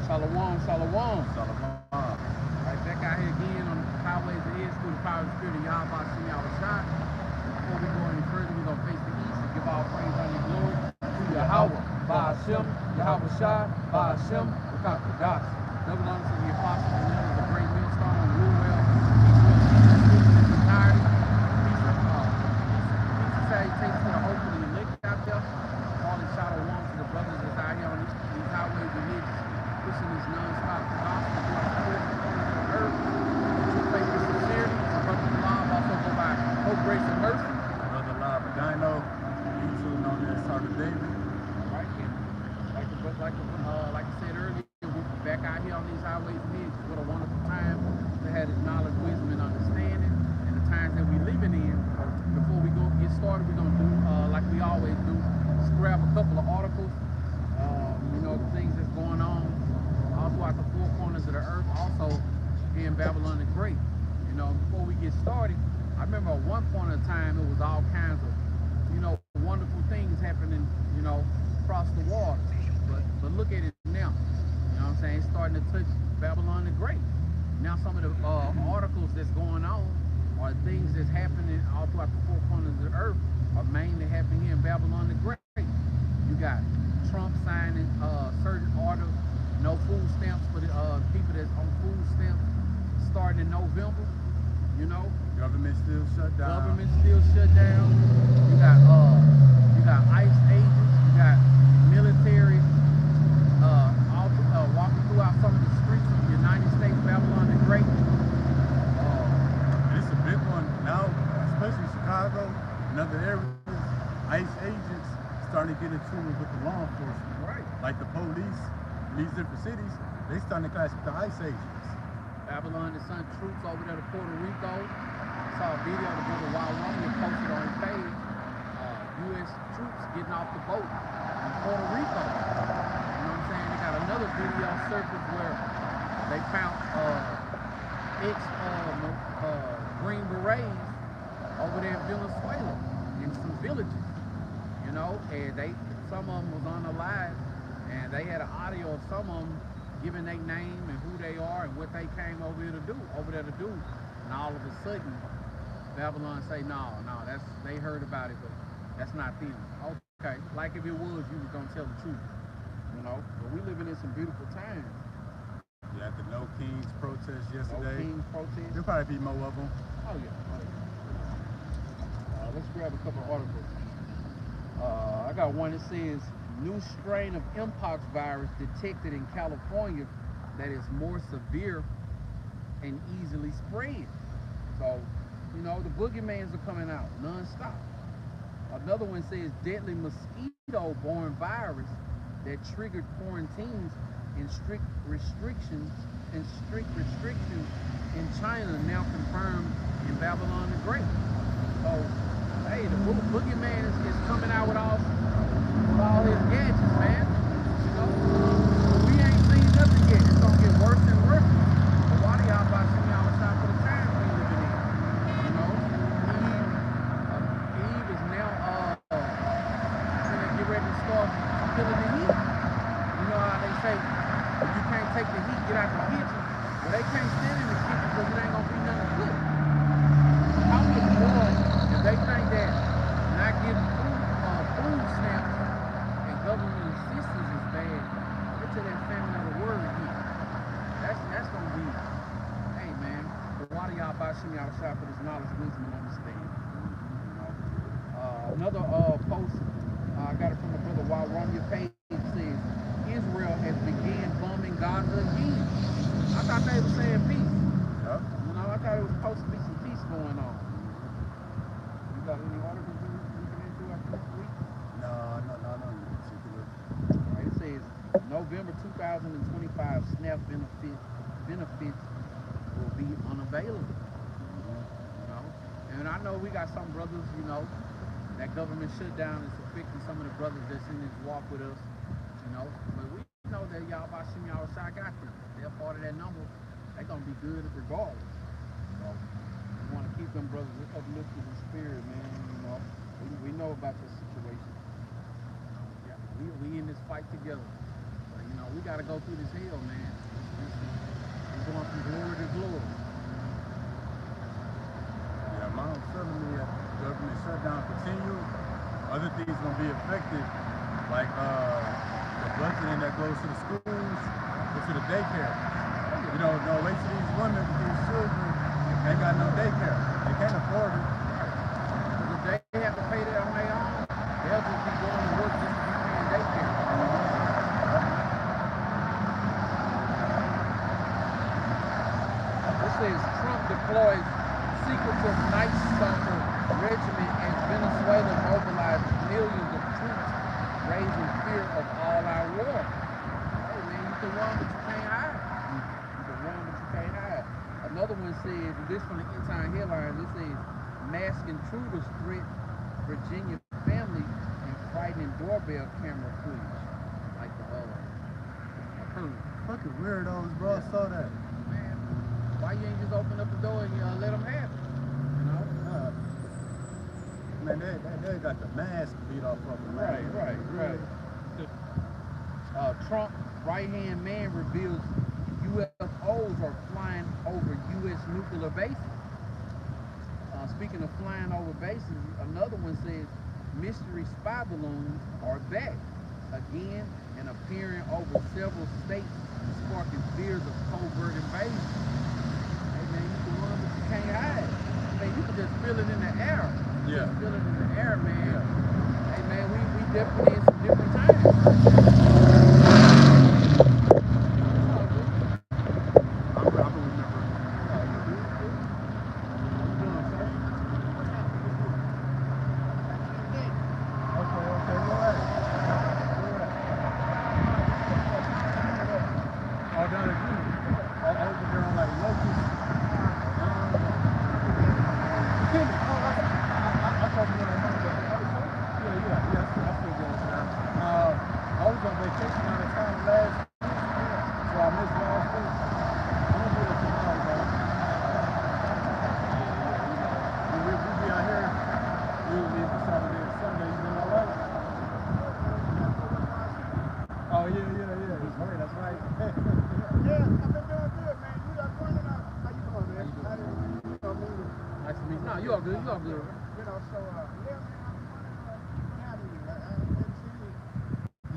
Shalom, shalom. Shalom. Right back out here again on the highways of Ed through the power of the Spirit of Yahweh Shem Shai. Before we go any further, we're going to face the east and give all praise, honor, and glory to Yahweh, Ba'ashem, Yahweh Shai, Ba'ashem, Rakakodas. Double honors to the apostles and elders of the great millstone and rule well. Peace in its entirety. Peace and salutations to the hope of the elect out there. Calling shadow one to the brothers that's out here on these highways of Ed, pushing this non-stop gospel throughout the four corners of the earth. True faith and sincerity. My brother Bob also go by Hope, Grace, and Mercy. Brother Live Dino, YouTube known as Harder David. Right, and like I said earlier, we're back out here on these highways and edges. What a wonderful time to have this knowledge, wisdom, and understanding, and the times that we're living in. Before we get started, we're gonna do like we always do, scrap a couple of articles. You know, the things that's going on all throughout the four corners of the earth, also here in Babylon the Great. You know, before we get started, I remember at one point in time it was all kinds of, you know, wonderful things happening, you know, across the water. But look at it now. You know what I'm saying? It's starting to touch Babylon the Great. Now some of the articles that's going on are things that's happening all throughout the four corners of the earth are mainly happening here in Babylon the Great. You got Trump signing certain orders, no food stamps for the people that's on food stamps starting in November. You know, Government still shut down. government still shut down. You got ICE agents. You got military walking throughout some of the streets of the United States, Babylon the Great. It's a big one now, especially Chicago and other areas. ICE agents starting to get into it with the law enforcement. Right. Like the police in these different cities, they starting to clash with the ICE agents. Babylon the Sun troops over there to Puerto Rico. I saw a video of the brother Wyoming posted on his page. U.S. troops getting off the boat in Puerto Rico. You know what I'm saying? They got another video surfaced where they found Green Berets over there in Venezuela in some villages. You know, and some of them was on the live, and they had an audio of some of them giving their name and who they are and what they came over there to do. And all of a sudden, Babylon say, no, they heard about it, but that's not them. Okay, like if it was, you was gonna tell the truth, you know. But we living in some beautiful times. You had the No Kings protest yesterday. No Kings protest. There'll probably be more of them. Oh yeah. Let's grab a couple of articles. I got one that says, new strain of Mpox virus detected in California that is more severe and easily spread. So, you know, the boogeymans are coming out non-stop. Another one says deadly mosquito-borne virus that triggered quarantines and strict restrictions in China now confirmed in Babylon the Great. So, hey, the boogeyman is coming out with all his gadgets, man. You know, we ain't seen nothing yet. It's gonna get worse and worse. But why do y'all about to see y'all outside for the times we living in? You know, Eve is now gonna get ready to start feeling the heat. You know how they say, if you can't take the heat, get out the kitchen. Well, they can't stand in the kitchen because it ain't gonna be nothing good. How much more if they think that not getting food stamps and government assistance is bad, get to that famine of the word again. That's gonna be, hey man, but why do y'all buy Shimmy outside for this knowledge, wisdom, and understanding? You know? Another post, I got it from the brother Wyoming page, says Israel has began bombing Gaza again. I thought they were saying peace. Yep. You know, I thought it was supposed to be some peace going on. You got any articles you looking into after this week? No, in particular. Right, it says November 2025 SNAP benefits will be unavailable. You know, and I know we got some brothers, you know, that government shutdown is affecting some of the brothers that's in this walk with us, you know, but we know that y'all about Shimmy outside got them. They're part of that number. They're gonna be good regardless. So we want to keep them brothers uplifted in spirit, man. You know, we know about this situation. Yeah, we in this fight together. So You know, we got to go through this hell, man. We're going from glory to glory. Yeah, mom's telling me that the government shutdown continue. Other things gonna be affected, like the budgeting that goes to the schools, goes to the daycare. You know, no wait to these women with these children, they ain't got no daycare. They can't afford it. Because if they have to pay that on their own, they'll just be going to work just to be paying daycare. It says Trump deploys secretive Night Stalker regiment as Venezuela mobilizes millions of troops, raising fear of all-out war. Hey man, you can run, but you can't hide. You can run, but you can't hide. Another one says, this from the End-Time headlines, it says, masked intruders threat Virginia family and frightening doorbell camera footage. Like the Fucking weirdos, bro. I saw that. man, why you ain't just open up the door and let them have it? You know? Man, they got the mask beat off of them. Right. Trump right-hand man reveals UFOs are flying over U.S. nuclear bases. Speaking of flying over bases, another one says mystery spy balloons are back again and appearing over several states, sparking fears of covert invasion. Hey man, you can run, but you can't hide. Man, you can just feel it in the air. Yeah. Just feel it in the air, man. Yeah. Hey man, we definitely in some different times.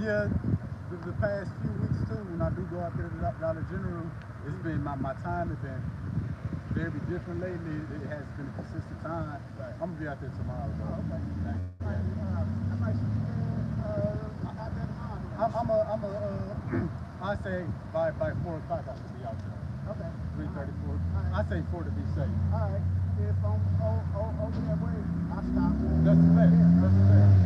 Yeah, the past few weeks too, when I do go out there to Dollar General, it's been my time has been very different lately. It has been a consistent time. Right. I'm gonna be out there tomorrow. Bro. Oh, okay. I say by 4 o'clock I should be out there. Okay. 3:34. Right. I say 4 to be safe. All right. If I'm over that way, I'll stop. That's the best. Yeah. That's the best.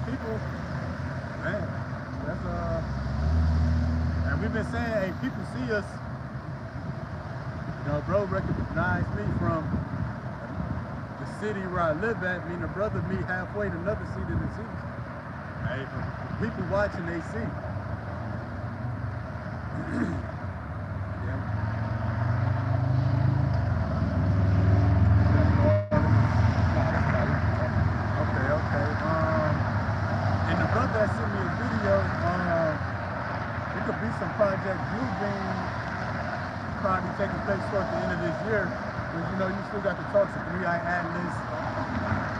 People, man, that's and we've been saying, hey, people see us. You know, bro recognized me from the city where I live at. Me and a brother meet halfway to another city in the city. Hey, people watching, they see. Project Bluebeam probably taking place towards the end of this year, because you know you still got the talks of 3-Eye Atlas,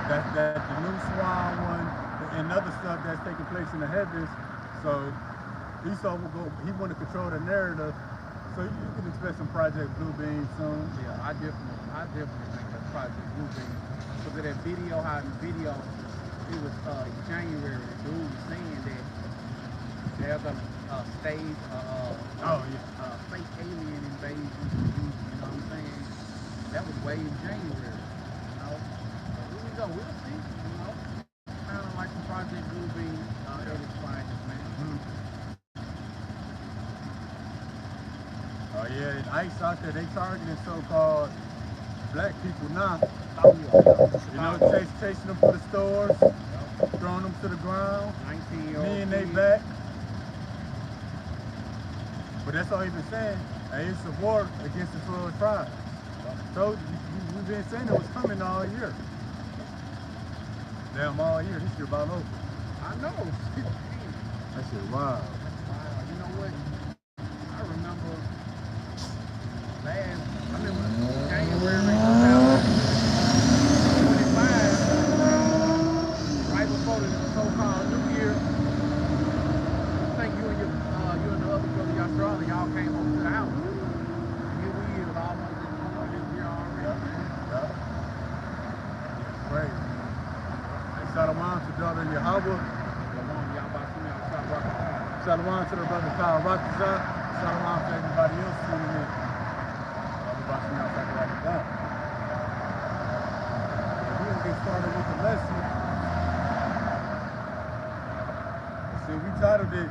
that the new Swan one, and other stuff that's taking place in the heavens. So Esau will go. He want to control the narrative. So you can expect some Project Bluebeam soon. Yeah, I definitely think that Project Bluebeam. Because of that video, how in the video it was January, the dude was saying that they're gonna stage fake alien invasion. You know what I'm saying? That was way in January. You know, so here we go. We'll see. You know, kind of like the Project Bluebeam edit findings, man. Oh yeah, ICE out there, they targeting so-called black people now. Oh yeah. You know, chasing them to the stores, throwing them to the ground. 19-year-old. Me and they back. But that's all he been saying. And it's a war against the 12 tribes. So we've been saying it was coming all year. Damn, all year. This year about over. I know. That shit wild. Wow. You know what? I remember January 2025, right before the so-called New Year. I think you and the other brother y'all came over to the house. Here we is almost this year already. Yeah. Great. Hey, Shalom to daughter Yahweh. Shalom to the brother Kyle Rockazar. Shalom to everybody else tuning in. Everybody outside right now. We're going to get started with the lesson. So we titled it,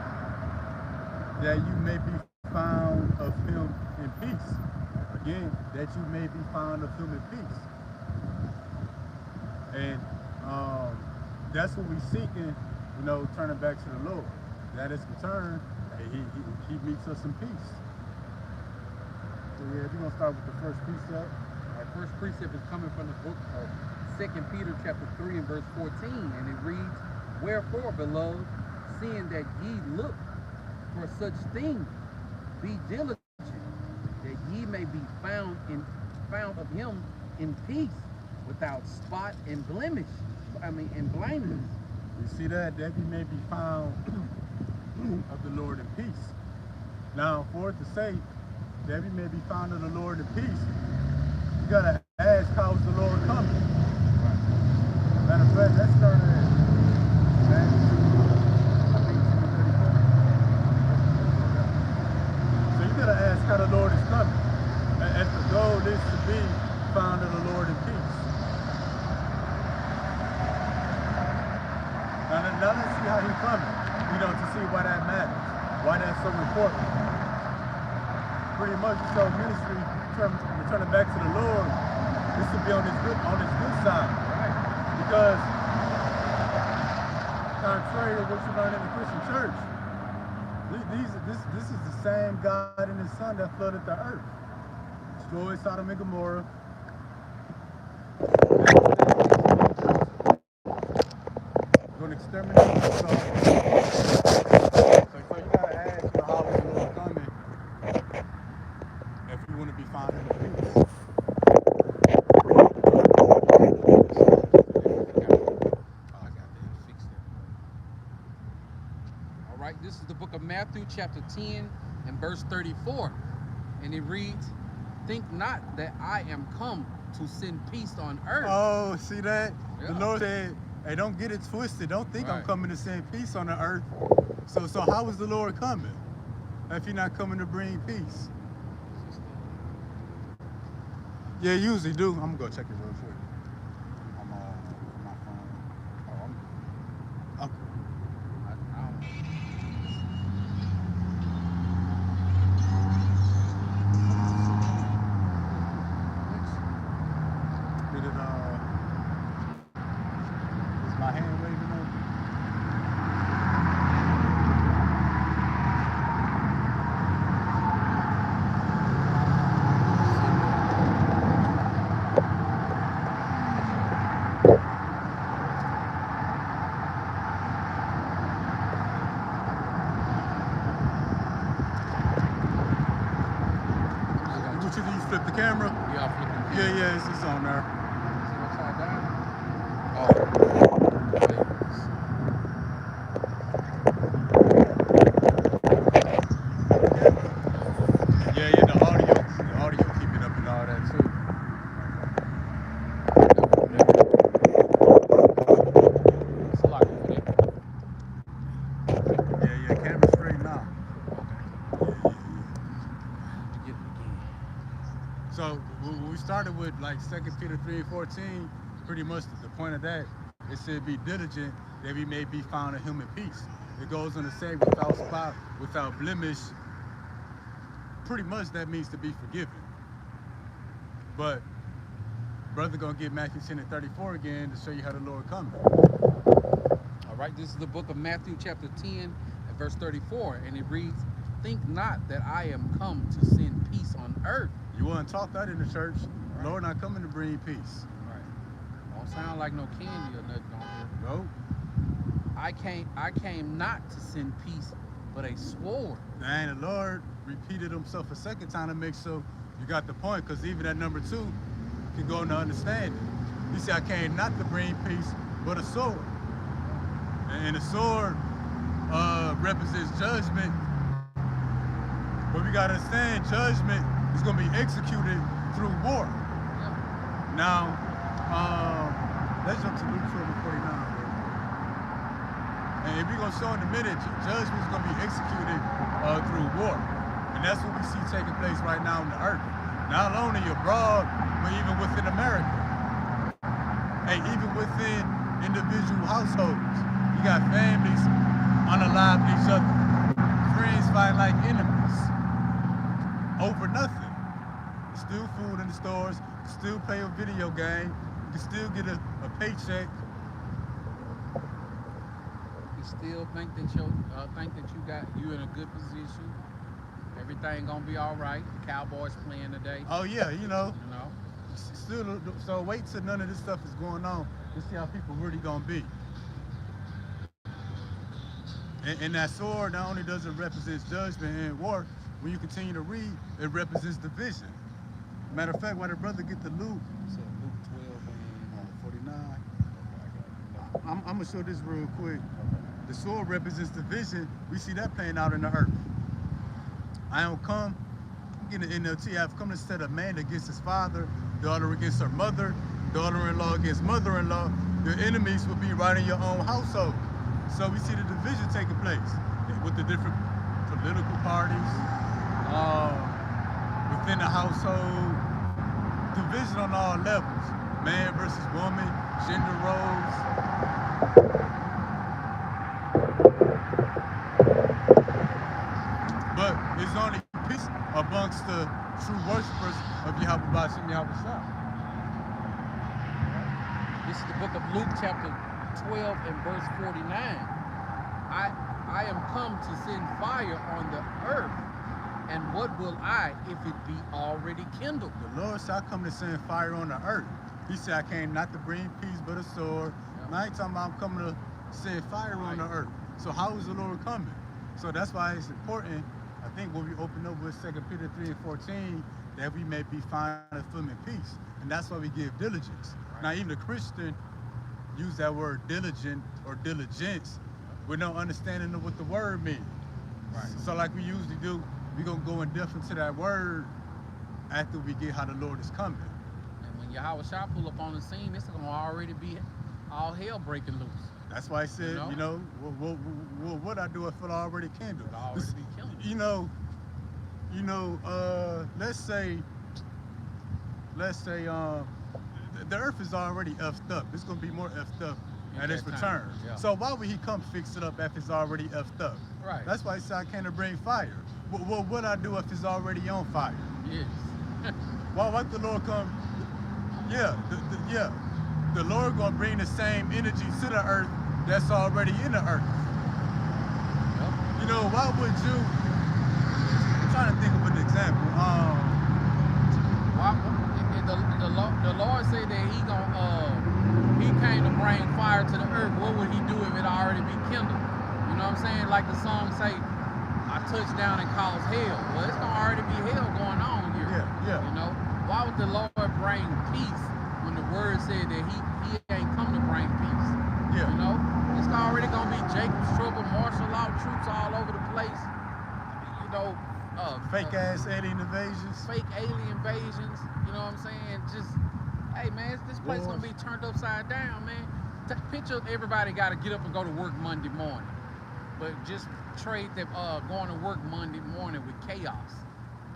That You May Be Found of Him in Peace. Again, that you may be found of Him in peace. And that's what we're seeking, turning back to the Lord. That is return, he meets us in peace. So yeah, we're going to start with the first precept. Our first precept is coming from the book of 2 Peter chapter 3 and verse 14, and it reads, Wherefore, beloved, seeing that ye look for such things, be diligent, that ye may be found of him in peace, without spot and blemish, and blameless. You see that you may be found of the Lord in peace. Now, for it to say that we may be found of the Lord in peace, you gotta ask, how is the Lord coming? Matter of fact, let's start at so you gotta ask how the Lord is coming. And the goal is to be found of the Lord in peace. Now let's see how he's coming. To see why that matters, why that's so important. Pretty much, so ministry, returning back to the Lord, this will be on his good side, right? Because contrary to what you learn in the Christian church, this is the same God and His Son that flooded the earth, destroyed Sodom and Gomorrah. Going to exterminate the soul. So you gotta ask, how is the Lord coming if you want to be found in the peace. All right, this is the book of Matthew chapter 10 and verse 34, and it reads, Think not that I am come to send peace on earth. Oh, see that? Yeah. The Lord said, hey, don't get it twisted. Don't think I'm coming to send peace on the earth. So how is the Lord coming if He's not coming to bring peace? Yeah, usually do. I'm gonna go check it real quick. I'm on my phone. Oh, I'm Did it is my hand waving over? What you do? You flip the camera? Yeah, I'll flip the camera. Yeah, it's on there. Is it upside down? Oh. Yeah, the audio keep it up and all that too. It's a lot over there. Yeah, camera straight now. Get it again. So we started with like 2 Peter 3 and 14, pretty much the point of that, it said be diligent that we may be found in Him in peace. It goes on to say without spot, without blemish. Pretty much that means to be forgiven. But brother gonna get Matthew 10 and 34 again to show you how the Lord coming. All right, this is the book of Matthew chapter 10 and verse 34, and it reads, Think not that I am come to send peace on earth. You wouldn't talk that in the church. Right. Lord not coming to bring peace. Right. Don't sound like no candy or nothing on here. Nope. I came not to send peace, but a sword. And the Lord repeated himself a second time to make sure you got the point, because even at number 2 can go into understanding. He said, I came not to bring peace, but a sword. And the sword represents judgment. But we got to understand, judgment is going to be executed through war. Yeah. Now, let's jump to Luke 12:49. And if we're going to show in a minute, judgment is going to be executed through war. And that's what we see taking place right now on the earth. Not only abroad, but even within America. And even within individual households. You got families unaliving each other. Friends fighting like enemies. Over nothing. There's still food in the stores. You can still play a video game. You can still get a paycheck. You still think that you in a good position. Everything gonna be all right. The Cowboys playing today. Oh yeah, you know. You know. Still, so wait till none of this stuff is going on to see how people really gonna be. And that sword not only does it represent judgment and war, when you continue to read, it represents division. Matter of fact, why the brother get the Luke? So Luke 12 and 49. I'm gonna show this real quick. The sword represents division. We see that playing out in the earth. I don't come, in the NLT, I've come to set a man against his father, daughter against her mother, daughter-in-law against mother-in-law. Your enemies will be right in your own household. So we see the division taking place with the different political parties, within the household, division on all levels, man versus woman, gender roles. But it's only peace amongst the true worshipers of Yahweh Bashim Yahweh Shah. This is the book of Luke chapter 12 and verse 49. I am come to send fire on the earth, and what will I if it be already kindled? The Lord said, I come to send fire on the earth. He said, I came not to bring peace but a sword. Yep. Now he's talking about I'm coming to send fire on the earth. So how is the Lord coming? So that's why it's important, I think, when we open up with 2 Peter 3 and 14, that we may be found firm in peace. And that's why we give diligence. Right. Now even the Christian use that word diligent or diligence with no understanding of what the word means. Right. So like we usually do, we're going to go in depth into that word after we get how the Lord is coming. And when Yahweh Shah pull up on the scene, it's going to already be all hell breaking loose. That's why I said, what I do if it already kindled. It already be kindled. Let's say the earth is already effed up. It's going to be more effed up at its return. Yeah. So why would he come fix it up if it's already effed up? Right. That's why he said I came to bring fire. What would I do if it's already on fire? Yes. Why the Lord come? Yeah, the Lord gonna bring the same energy to the earth that's already in the earth. Yep. You know, why would you? I'm trying to think of an example. The Lord said that he came to bring fire to the earth. What would he do if it already be kindled? You know what I'm saying? Like the song say, I touch down and cause hell. Well, it's gonna already be hell going on here. Yeah. You know, why would the Lord bring peace when the word said that he ain't come to bring peace? Yeah. You know, it's already gonna be Jacob's trouble, martial law troops all over the place. You know, fake ass alien invasions. Fake alien invasions. You know what I'm saying? Just, hey man, this place gonna be turned upside down, man. Picture everybody got to get up and go to work Monday morning, but just trade them going to work Monday morning with chaos.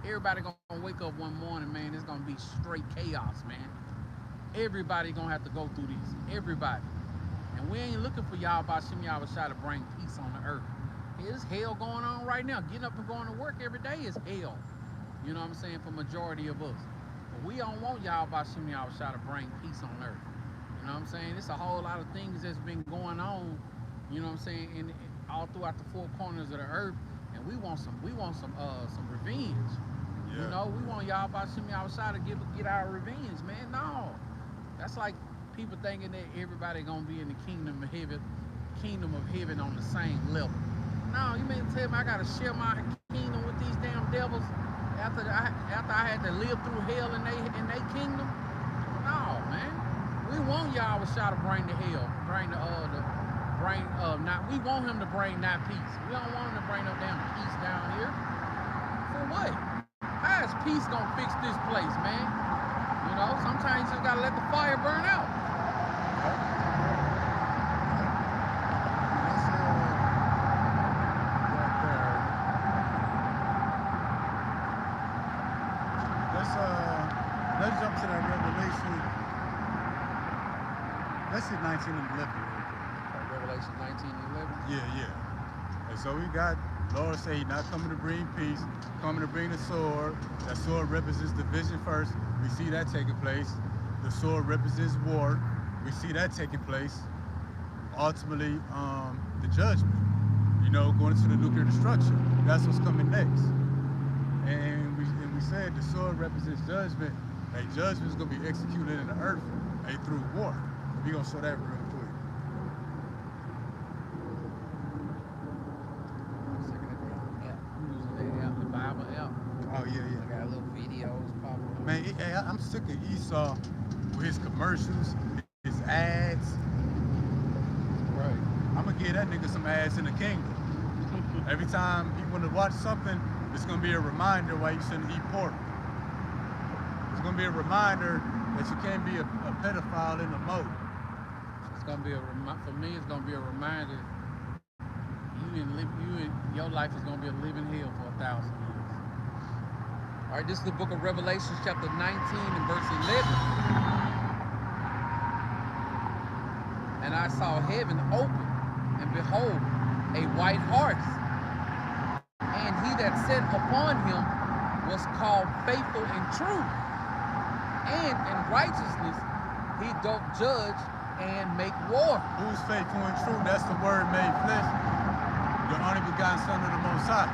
Everybody gonna wake up one morning, man. It's gonna be straight chaos, man. Everybody gonna have to go through these. Everybody. And we ain't looking for y'all Bashim Yahweh Shah to bring peace on the earth. There's hell going on right now. Getting up and going to work every day is hell. You know what I'm saying? For majority of us. But we don't want y'all Bashim Yahweh Shah to bring peace on earth. You know what I'm saying? It's a whole lot of things that's been going on, you know what I'm saying, all throughout the four corners of the earth. And and we want some revenge. You Yeah. know, we want y'all about to me outside to get our revenge, man. No, that's like people thinking that everybody gonna be in the kingdom of heaven on the same level. No, you mean to tell me I gotta share my kingdom with these damn devils after I had to live through hell in they kingdom? No, man. We want y'all to try to bring the hell, bring the bring not. We want him to bring that peace. We don't want him to bring no damn peace down here. For what? How is peace gonna fix this place, man? You know, sometimes you just gotta let the fire burn out. Let's jump to that Revelation. Let's hit 19 and 11 real quick. Revelation 19:11. Yeah. And so we got Lord say he's not coming to bring peace, coming to bring the sword. That sword represents division first. We see that taking place. The sword represents war. We see that taking place. Ultimately, the judgment. You know, going into the nuclear destruction. That's what's coming next. And we said the sword represents judgment. A judgment is going to be executed in the earth through war. We're going to show that real quick. The Bible app. Oh, yeah. I got little videos popping up. Man, I'm sick of Esau with his commercials, his ads. Right. I'm going to give that nigga some ads in the kingdom. Every time he want to watch something, it's going to be a reminder why you shouldn't eat pork. It's going to be a reminder that you can't be a pedophile in the moat. It's gonna be for me. It's gonna be a reminder. Your life is gonna be a living hell for 1,000 years. All right, this is the book of Revelation, chapter 19 and verse 11. And I saw heaven open, and behold, a white horse, and he that sat upon him was called Faithful and True, and in righteousness he doth judge and make war. Who's faithful and true? That's the word made flesh. The only begotten Son of the Most High.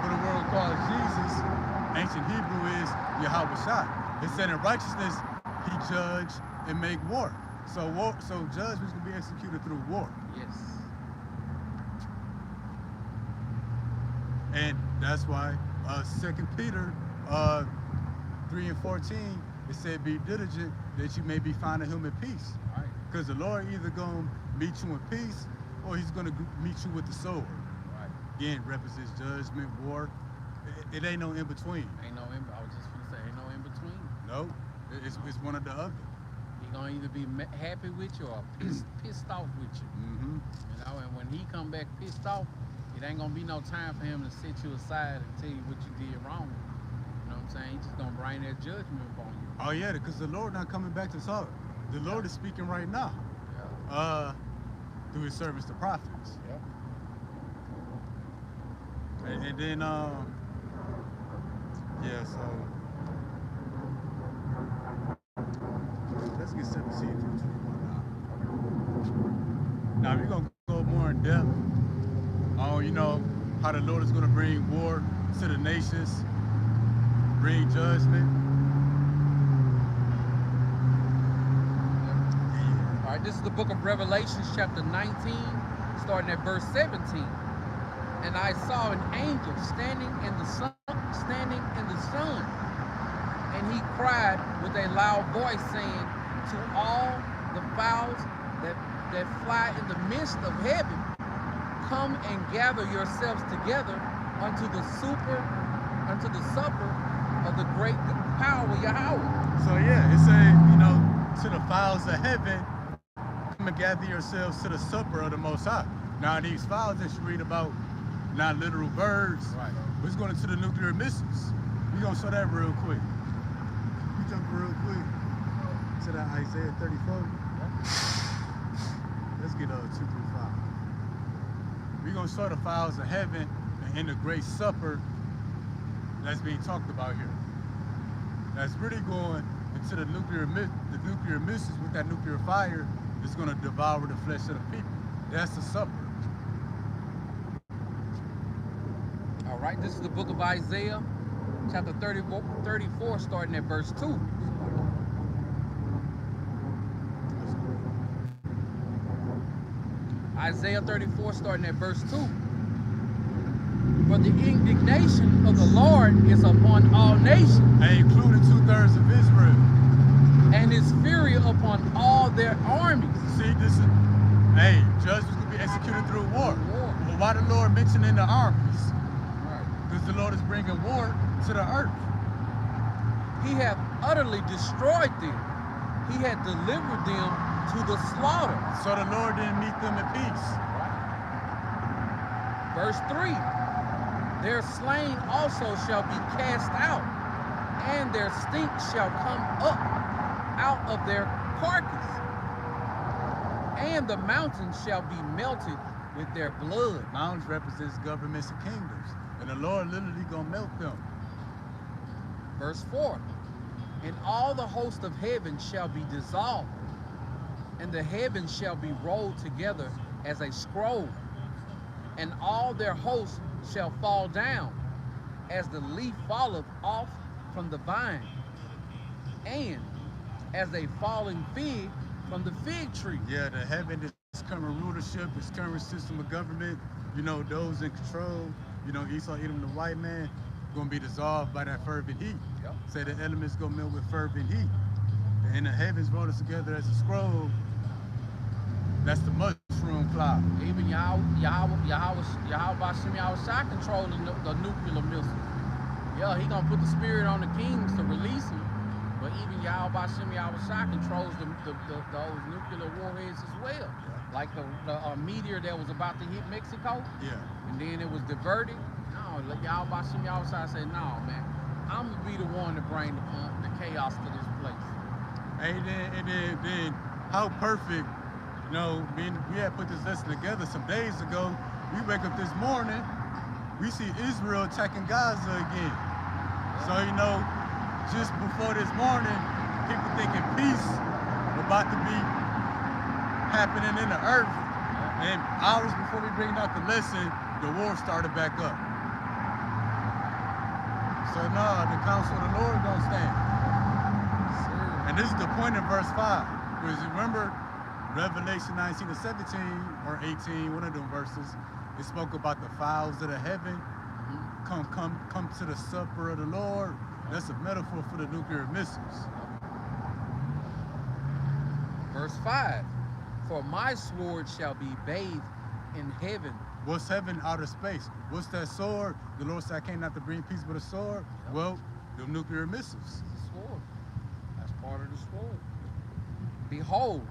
What the world calls Jesus, ancient Hebrew is Yahweh Shai. It said in righteousness, he judge and make war. So judgments can be executed through war. Yes. And that's why 2 Peter 3 and 14, it said, be diligent that you may be found in him in peace. Right. Because the Lord either going to meet you in peace or he's going to meet you with the sword. Right. Again, represents judgment, war. It ain't no in between. Ain't no in. I was just gonna say, ain't no in between. No, it's one or the other. He gonna either be happy with you or pissed off with you. Mm-hmm. You know, and when he come back pissed off, it ain't gonna be no time for him to sit you aside and tell you what you did wrong. You know what I'm saying? He's just gonna bring that judgment upon you. Oh yeah, because the Lord not coming back to talk. The Lord is speaking right now. Yeah. Through his servants, the prophets. Yeah. And then, yeah, so let's get 17 through 21 now. Now, we're going to go more in depth on, you know, how the Lord is going to bring war to the nations, bring judgment. All right, this is the book of Revelation, chapter 19, starting at verse 17. And I saw an angel standing in the sun, and he cried with a loud voice, saying to all the fowls that fly in the midst of heaven, come and gather yourselves together unto the supper of the great power Yahweh. So yeah, it's saying, you know, to the fowls of heaven, come and gather yourselves to the supper of the Most High. Now these fowls that you read about, not literal birds. Right. We're going into the nuclear missiles. We're going to show that real quick. We jump real quick to that Isaiah 34. Let's get 2 through 5. We're going to show the fowls of heaven and in the great supper that's being talked about here. That's really going into the nuclear missiles with that nuclear fire that's going to devour the flesh of the people. That's the supper. All All right, this is the book of Isaiah, chapter 34, starting at verse 2. Isaiah 34, starting at verse 2. For the indignation of the Lord is upon all nations, including 2/3 of Israel. and his fury upon all their armies. See, this is, judgment's gonna be executed through war. War. Well, why the Lord mentioning the armies? Right. Because the Lord is bringing war to the earth. He hath utterly destroyed them. He had delivered them to the slaughter. So the Lord didn't meet them in peace. Verse 3. Their slain also shall be cast out, and their stink shall come up out of their carcass, and the mountains shall be melted with their blood. Mountains represents governments and kingdoms, and the Lord literally gonna melt them. Verse 4. And all the host of heaven shall be dissolved, and the heavens shall be rolled together as a scroll, and all their hosts shall fall down, as the leaf falleth off from the vine, and as a falling fig from the fig tree. Yeah, the heaven, this current rulership, this current system of government, those in control, Esau, Edom, the white man, gonna be dissolved by that fervent heat. Yep. Say the elements gonna melt with fervent heat. And the heavens rolled us together as a scroll. That's the mushroom cloud. Even Yahweh Shai controlling the nuclear missiles. Yeah, he gonna put the spirit on the kings to release them. But even Yahweh Shai controls those nuclear warheads as well. Like the meteor that was about to hit Mexico. Yeah. And then it was diverted. No, Yahweh Shai said, no, man. I'm gonna be the one to bring the chaos to this place. And then how perfect, we had put this lesson together some days ago. We wake up this morning, we see Israel attacking Gaza again. So, just before this morning, people thinking peace about to be happening in the earth. And hours before we bring out the lesson, the war started back up. So no, the counsel of the Lord don't stand. And this is the point in verse 5. Because remember, Revelation 19 to 17 or 18, one of them verses, it spoke about the fowls of the heaven come to the supper of the Lord. That's a metaphor for the nuclear missiles. Verse 5. For my sword shall be bathed in heaven. What's heaven? Outer space. What's that sword? The Lord said, I came not to bring peace but a sword. Yep. Well, the nuclear missiles. The sword. That's part of the sword. Behold,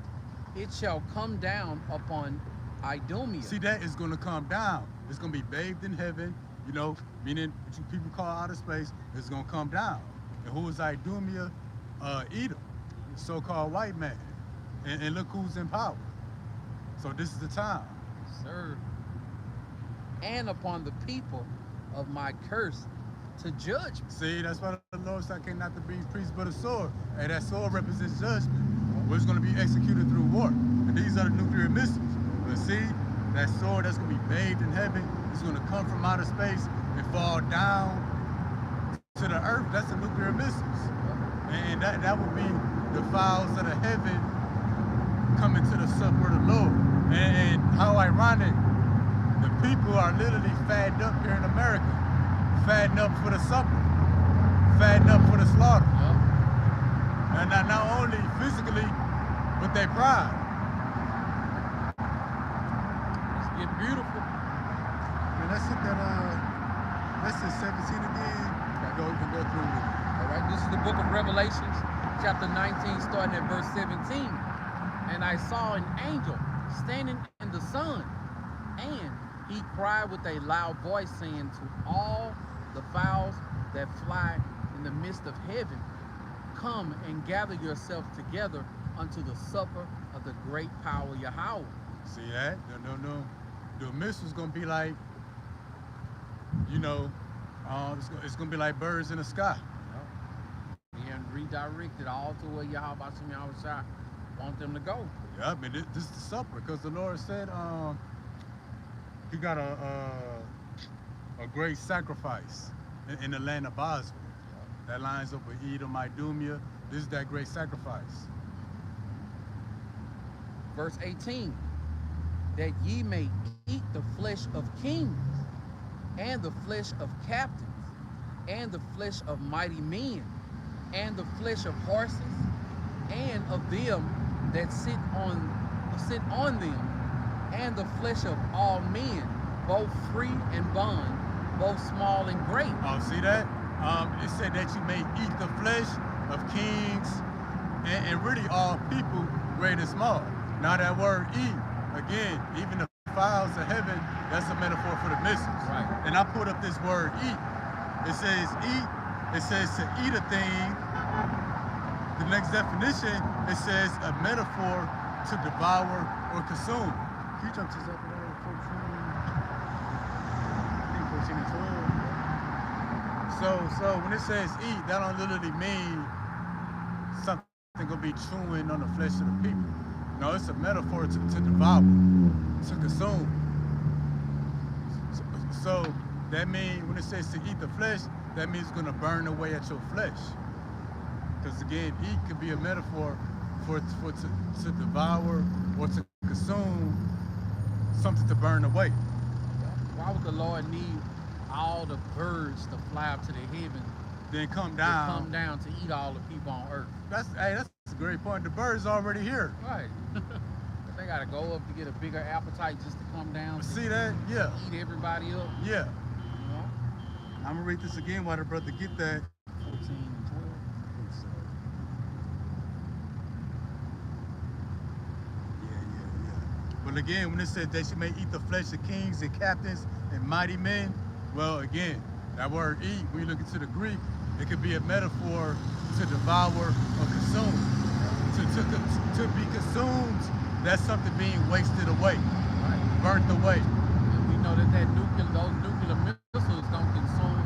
it shall come down upon Idumea. See, that is going to come down. It's going to be bathed in heaven, meaning what you people call outer space. It's going to come down. And who is Idumea? Edom, so-called white man. And look who's in power. So this is the time. Sir. And upon the people of my curse to judge me. See, that's why the Lord said I came not to bring peace but a sword. And that sword represents judgment. What's going to be executed through war. And these are the nuclear missiles. But see, that sword that's going to be bathed in heaven is going to come from outer space and fall down to the earth. That's the nuclear missiles. And that would be the fowls of the heaven coming to the supper of the Lord. And how ironic, the people are literally fattened up here in America, fattened up for the supper, fattened up for the slaughter. And not only physically, but their pride. It's getting beautiful. And let's hit that, lesson 17 again. You can go through with it. All right, this is the book of Revelations, chapter 19, starting at verse 17. And I saw an angel standing in the sun, and he cried with a loud voice, saying to all the fowls that fly in the midst of heaven, come and gather yourselves together unto the supper of the great power Yahweh. See that? No. The missile's gonna be like, it's gonna be like birds in the sky. And redirected all to where Yahweh Shai want them to go. Yeah, this is the supper, because the Lord said he got a a great sacrifice in the land of Bosra. That lines up with Edom, Idumea. This is that great sacrifice. Verse 18, that ye may eat the flesh of kings, and the flesh of captains, and the flesh of mighty men, and the flesh of horses, and of them that sit on them, and the flesh of all men, both free and bond, both small and great. Oh, see that? It said that you may eat the flesh of kings and really all people, great and small. Now that word eat, again, even the fowls of heaven, that's a metaphor for the missiles. Right. And I put up this word eat. It says eat. It says to eat a thing. The next definition, it says a metaphor to devour or consume. Can you jump to Zechariah 14? I think 14 and 12. So when it says eat, that don't literally mean something gonna be chewing on the flesh of the people. No, it's a metaphor to devour, to consume. So that means when it says to eat the flesh, that means it's gonna burn away at your flesh. Because again, eat could be a metaphor for to devour or to consume something to burn away. Why would the Lord need all the birds to fly up to the heavens, then come down to eat all the people on earth? That's a great point. The bird's already here. Right. But they gotta go up to get a bigger appetite just to come down. See that? Yeah. Eat everybody up. Yeah. You know? I'm gonna read this again while the brother get that. 14 and 12. Yeah. But again, when it says that you may eat the flesh of kings and captains and mighty men, well, again, that word eat, when you look into the Greek, it could be a metaphor to devour or consume. To be consumed, that's something being wasted away, burnt away. And we know that those nuclear missiles don't consume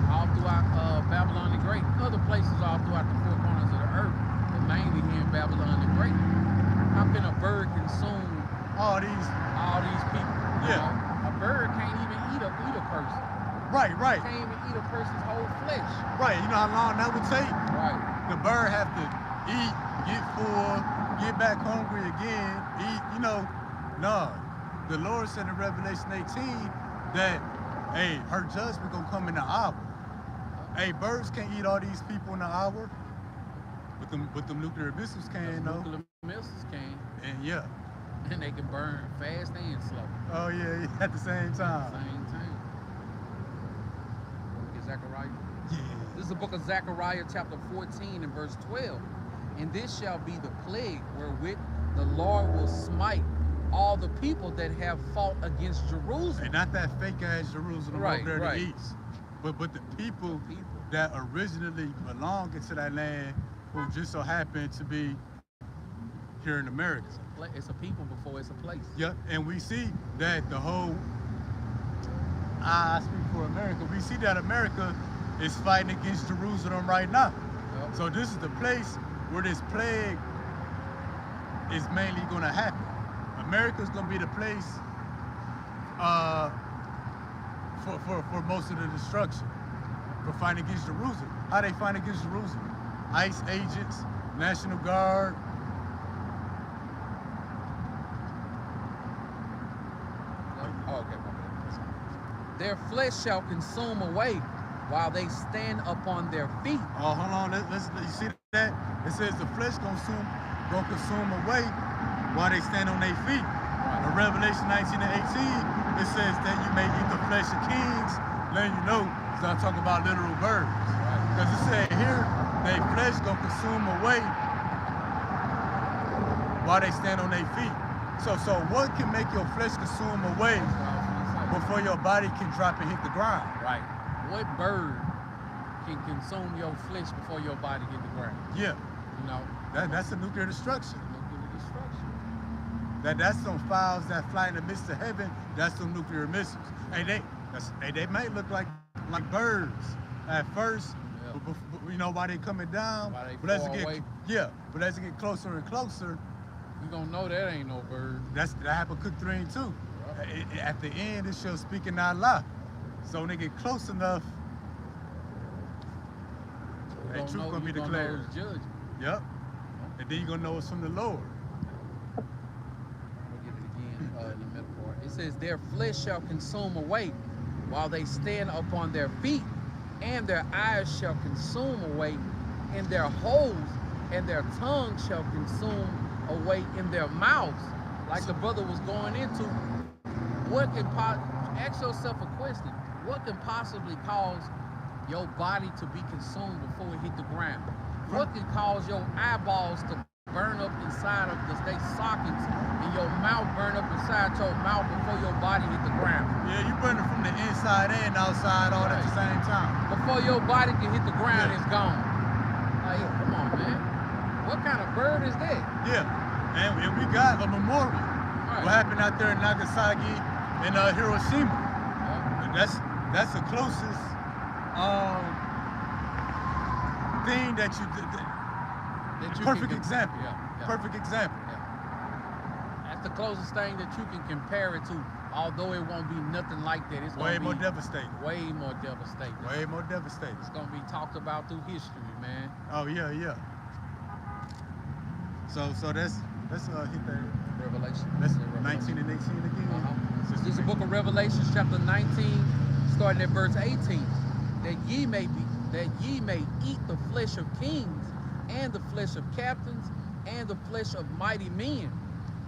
all throughout Babylon the Great, other places all throughout the four corners of the earth, but mainly here in Babylon the Great. How can a bird consume all these people? Yeah. You know? A bird can't even eat a person. Right. Can't even eat a person's whole flesh. Right. You know how long that would take? Right. The bird have to eat, get full, get back hungry again, eat, no. The Lord said in Revelation 18 that, hey, her judgment gonna come in an hour. Hey, birds can't eat all these people in an hour, but them nuclear missiles can, though. Nuclear missiles can. And yeah. And they can burn fast and slow. Oh yeah, at the same time. Zechariah. Yeah. This is the book of Zechariah chapter 14 and verse 12. And this shall be the plague wherewith the Lord will smite all the people that have fought against Jerusalem. And not that fake ass Jerusalem over there to the east. But the people that originally belonged into that land who just so happened to be here in America. It's a people before it's a place. Yep, and we see that the whole, I speak for America, we see that America is fighting against Jerusalem right now. Yep. So this is the place where this plague is mainly gonna happen. America's gonna be the place for most of the destruction, for fighting against Jerusalem. How they fight against Jerusalem? ICE agents, National Guard. Their flesh shall consume away while they stand upon their feet. Oh, hold on, you see that? It says the flesh gonna consume away while they stand on their feet. In Revelation 19 and 18, it says that you may eat the flesh of kings, letting you know, it's not talking about literal birds. Because it said here, their flesh gonna consume away while they stand on their feet. So what can make your flesh consume away before your body can drop and hit the ground? Right. What bird can consume your flesh before your body hit the ground? Yeah. You know? That's a nuclear destruction. Nuclear destruction. That's some fowls that fly in the midst of heaven. That's some nuclear missiles. Hey, they might look like birds at first, but while they coming down, but as it get closer and closer, you gonna know that ain't no bird. That Habakkuk 3 and 2. At the end, it shows speaking not lie. So when they get close enough, that truth gonna be declared. Judge. Yep. And then you're gonna know it's from the Lord. I'm gonna get it again in the middle part. It says, their flesh shall consume away while they stand upon their feet, and their eyes shall consume away in their holes, and their tongue shall consume away in their mouths. Like the brother was going into, what can ask yourself a question? What can possibly cause your body to be consumed before it hit the ground? What can cause your eyeballs to burn up inside of their sockets and your mouth burn up inside your mouth before your body hit the ground? Yeah, you burn it from the inside and outside all at the same time. Before your body can hit the ground, it's gone. Like, come on, man. What kind of bird is that? Yeah, and we got a memorial. What happened out there in Nagasaki and Hiroshima? That's the closest thing that you perfect example. Perfect example. That's the closest thing that you can compare it to. Although it won't be nothing like that, it's way more devastating. Way more devastating. Way more devastating. It's gonna be talked about through history, man. Oh yeah. So let's hit that. Revelation. Let's 19 and 18 again. This is the book of Revelation, chapter 19, starting at verse 18. That ye may eat the flesh of kings, and the flesh of captains, and the flesh of mighty men,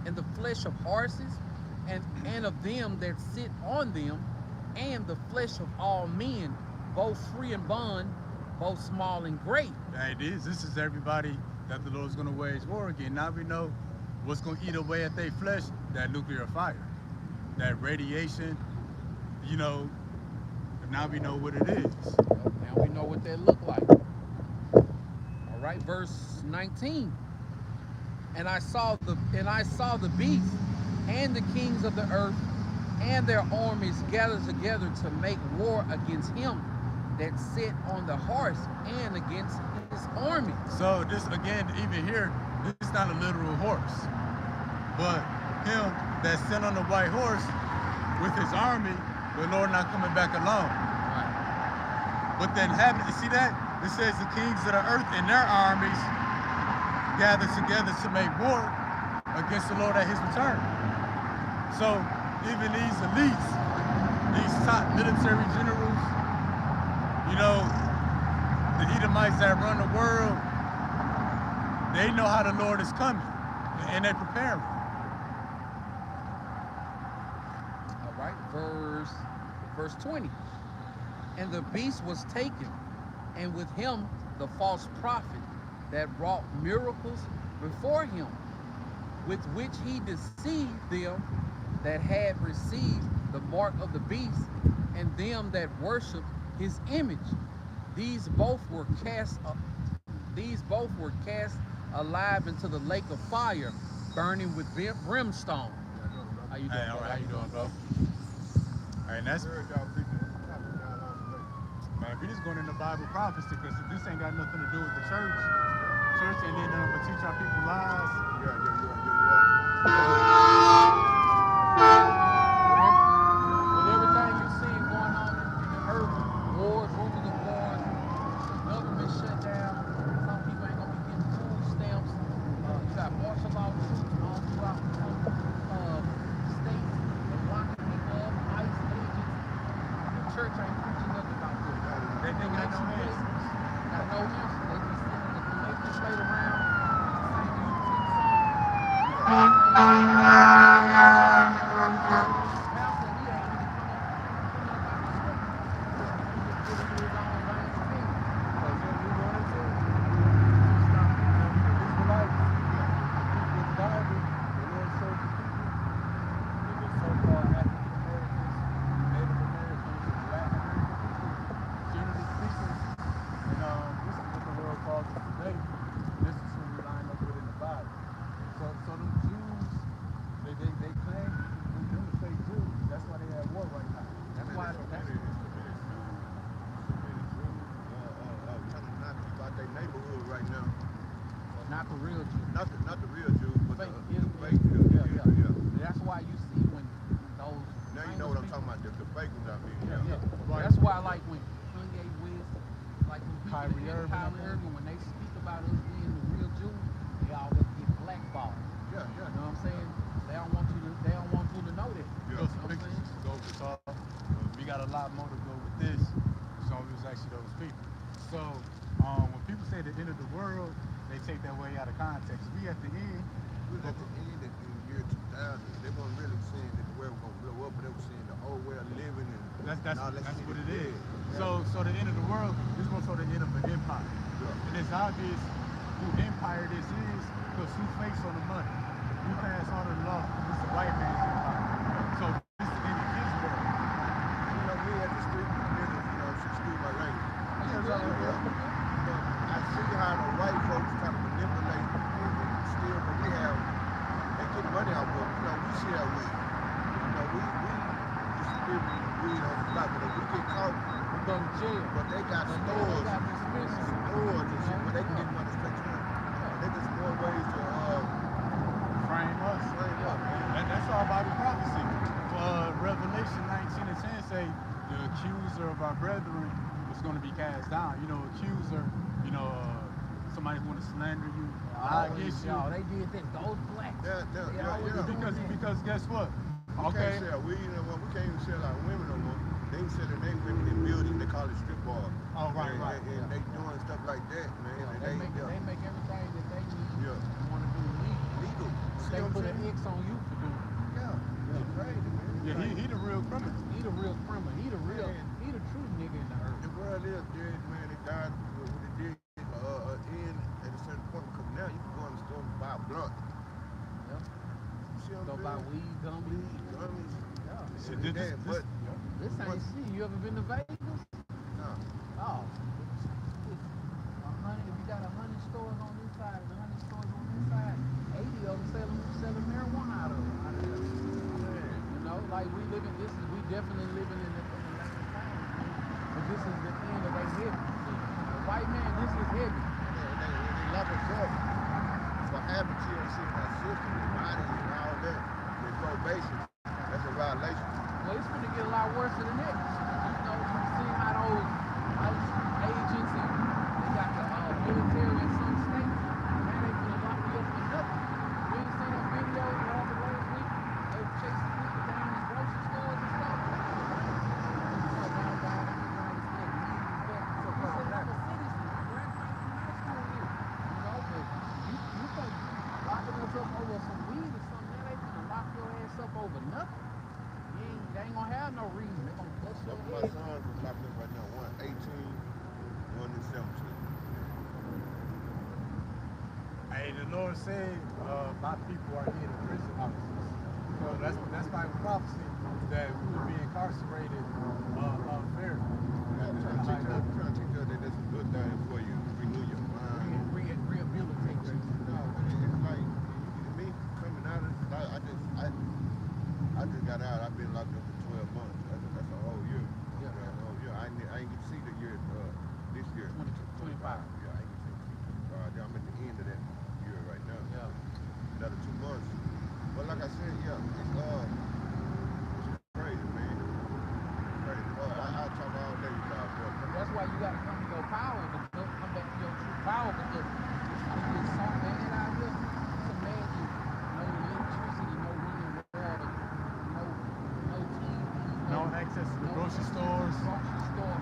and the flesh of horses, and of them that sit on them, and the flesh of all men, both free and bond, both small and great. Yeah, it is. This is everybody that the Lord's going to wage war again. Now we know what's going to eat away at their flesh, that nuclear fire, that radiation, you know. Now we know what it is. Now we know what that look like. All right, verse 19. And I saw the beast and the kings of the earth and their armies gathered together to make war against him that sit on the horse and against his army. So this again, even here, this is not a literal horse, but him that sit on the white horse with his army, the Lord not coming back alone. Right. But then you see that? It says the kings of the earth and their armies gather together to make war against the Lord at his return. So even these elites, these top military generals, you know, the Edomites that run the world, they know how the Lord is coming, and they're preparing. All right, verse 20. And the beast was taken, and with him the false prophet that wrought miracles before him, with which he deceived them that had received the mark of the beast, and them that worshiped his image. These both were cast alive into the lake of fire, burning with brimstone. How you doing? Hey, all right. How you doing, bro? All right, that's man. We just going into Bible prophecy because this ain't got nothing to do with the church. Church ain't nothing but teach our people lies. With everything you're seeing going on in the earth, wars, rumors of wars, the government shut down, some people ain't gonna be getting food stamps, you got martial law troops all throughout states, they're locking people up, ICE agents. The church ain't preaching nothing about this. They think I know this. Got no answer. They just sitting the legislate around. So them Jews, they claim them to say Jews. fake ones out here. Yeah. Right. That's why, like when Kanye West, like when people Kyrie Irving, Kyrie Irving, when they speak about us being the real Jews, they always get blackballed. Yeah. You know what I'm saying? They don't want you to. They don't want you to know that. Yeah. You know what I'm saying? Go to talk. We got a lot more to go with this. So it was actually those people. So when people say the end of the world, they take that way out of context. We at the end. We was at the end in the year 2000. They weren't really saying that the world was gonna blow up, but they were saying the whole way of living and That's all that that's shit what it is. Yeah. So the end of the world is also the end of an empire. Yeah. And it's obvious who empire this is because who face on the money. Who pass all the law. This is the white man's empire. So this is the end of his world. You know, me at the street niggas, you know, excuse my language. Yeah, But I see how the white folks kind of manipulate and steal, but we have, they get money out of it. You know, we share weed. You know, we distribute weed on the block, but if we get caught, We go to jail. but they got They stores, got dispensaries. stores and shit, but they can get money straight to them. They just more ways to Frame us. frame up, man. And that's all Bible prophecy. Revelation 19 and 10 say the accuser of our brethren was going to be cast down. You know, accuser, you know, somebody who want to slander you, lie against you. Y'all, they did that. Those blacks. Because guess what? We can't sell weed no more. We can't even sell our women no more. They ain't selling their women in buildings. They call it strip bar. Oh, right. And they doing stuff like that, man. Yeah, And they make everything that they need Yeah. want to do legal. legal. See They what I'm put an saying? X on you for doing it. Yeah. It's crazy, man. Yeah, he the real criminal. He the real criminal. He the true nigga in the earth. The world is dead, man. It died with it did end at a certain point because now you can go in the store and buy a blunt. Yeah. You see what Go I'm buy saying? weed, gummies. Weed, gummies. Yeah. Shit, And that, but This ain't shit. You ever been to Vegas? nah. Oh. If you got 100 stores on this side and 100 stores on this side, 80 of them selling marijuana out of it. Man. You know, like we definitely living in the last time. But this is the end of their heavy. The white man, this is heavy. And they lock us up for having THC in our system, the body and all that. There's probation. That's a violation. Well, it's gonna get a lot worse than that. You know, you see how those agents and they got the military in some states, man, they gonna lock you up for nothing. You ain't seen that video that happened last week? They were chasing people down in grocery stores and stuff. Over some weed or something, man, they gonna lock your ass up over nothing. They ain't gonna have no reason. They gonna bust your My head. sons is locked up right now. One 18, one is 17. Hey, the Lord said, my people are here to prison officers. So that's Bible prophecy that we will be incarcerated unfairly. I'm trying to teach you that that's a good thing for you. Renew your mind. Rehabilitate you. No, it's like me coming out of I just got out. I've been locked up for 12 months. That's a whole year. Yeah. That's a whole year. I ain't get to see the year this year. 25. Yeah, I ain't get to see 25. I'm at the end of that year right now. Yeah. Another 2 months. But like I said, yeah, it's crazy, man. Crazy. I'll talk all day with y'all, bro. And that's why you gotta come to your power and come back to your true power because it's so bad out here. It's amazing. No electricity, no running water, no TV, No access to the grocery stores. Grocery store.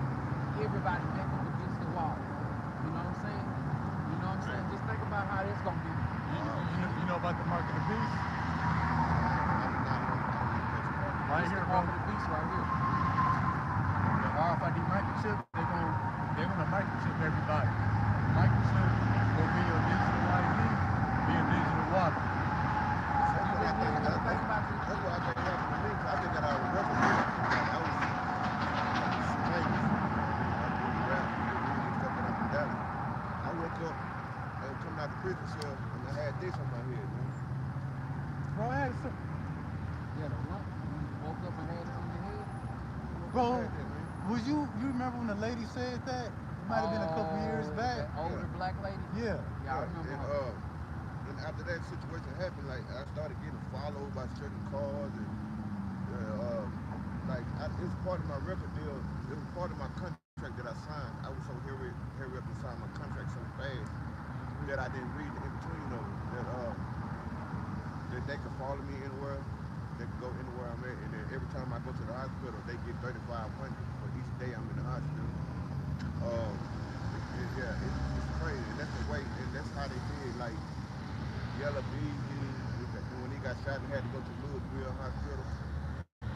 Everybody back up against the wall. You know what I'm saying? You know what I'm saying? Just think about how this gonna be. You know about the mark of the beast? Right It's here, the bro. mark of the beast right here. The RFID microchip, they're gonna microchip everybody. The microchip will be your digital ID, be your digital wallet. That's what I think happened to me. I just got out of the record. I was slaves. I woke up and coming out the prison cell and I had this on my head, man. Bro, I had some. Yeah, the lump. You woke up and had it on your head. Bro, was you remember when the lady said that? It might have been a couple years back. That older black lady? Yeah. Yeah, I remember and, her. and after that situation happened, like I started getting followed by certain cars and like I it's part of my record deal. It was part of my contract that I signed. I was so hurry up and sign my contract so fast that I didn't read the in between of it. That they could follow me anywhere. They could go anywhere I'm at, and then every time I go to the hospital, they get 3,500 for each day I'm in the hospital. Yeah, it's crazy, and that's the way, and that's how they did. Like Yellow Beezy, when he got shot and had to go to Louisville Hospital.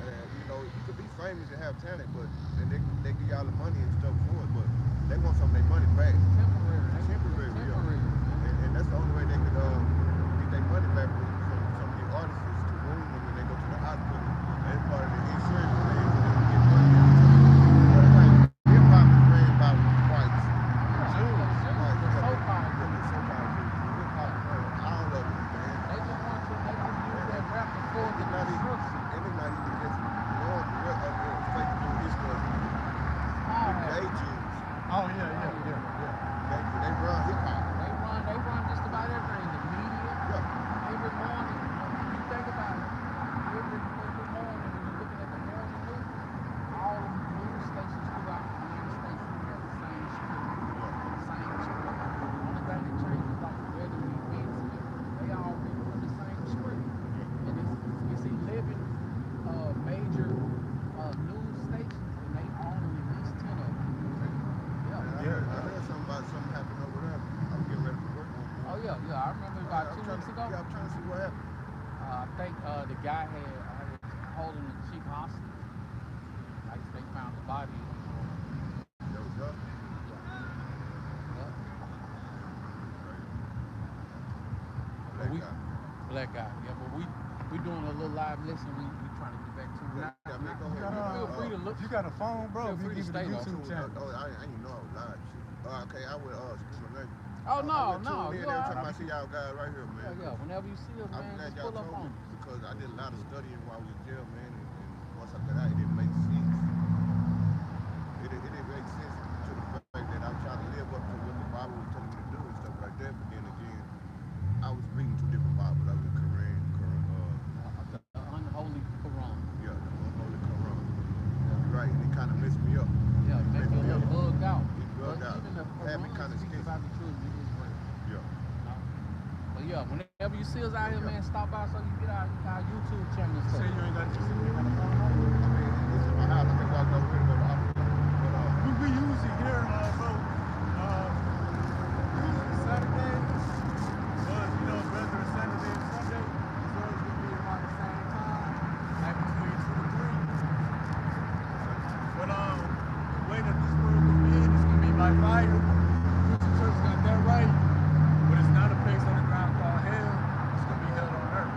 You know, you could be famous and have talent, but and they give y'all the money and stuff for it, but they want some of their money back. Temporary. Yeah. And that's the only way they could get their money back with some of the artists is to wound them when they go to the hospital. And it's part of the insurance plan for them to get money. But like hip hop is ran by whites. Oh yeah, yeah, yeah, yeah. They run hip hop. They run just about everything. The media, every morning. You think about it. Every morning when you're looking at the morning news, all of the news stations throughout the United States have the same script. The only thing that changes like the weather events and everything, they all read from the same script. And it's 11 major news stations, and they own at least 10 of them. I heard something about something happened over there. I'm getting ready to work on it. Oh yeah, I remember about 2 weeks ago. Yeah, I'm trying to see what happened. I think the guy was holding the chick hostage. I guess they found the body. That was her? Yeah. Black guy. Yeah, but we doing a little live lesson. We trying to get back to it. Feel free to look. You got a phone, bro? Feel free to stay YouTube though. channel. I didn't know I was live. Okay, I would excuse my language. Oh no. Every time I see y'all guys right here, man. Yeah. Whenever you see us, I'm man, glad just y'all pull up told on me us. because I did a lot of studying while I was in jail, man, and once I got out, it didn't make sense. It didn't make sense to the fact that I was trying to live up to what the Bible was telling me to do and stuff like that. But then again, I was reading two different Bibles. I was in Quran, The unholy Quran. yeah, the unholy Quran. Right, and it kind of messed me up. Yeah, make me a little bugged out. It bugged out. Even the Had me Quran kind of speaks sketchy. about the children of Israel. Yeah. But yeah, whenever you see us out here, man, stop by so you get our YouTube channel and Say stuff. you ain't got a phone. I mean, this is my house. I can walk over here to go to the office. But We usually here, bro. Usually Saturdays, but you know, whether it's Saturday or Sunday, it's always gonna be around the same time, like between 2 and 3. But the way that this world gonna be, it's gonna be by fire. Christian Church got that right, but it's not a place on the ground called hell. It's gonna be hell on earth.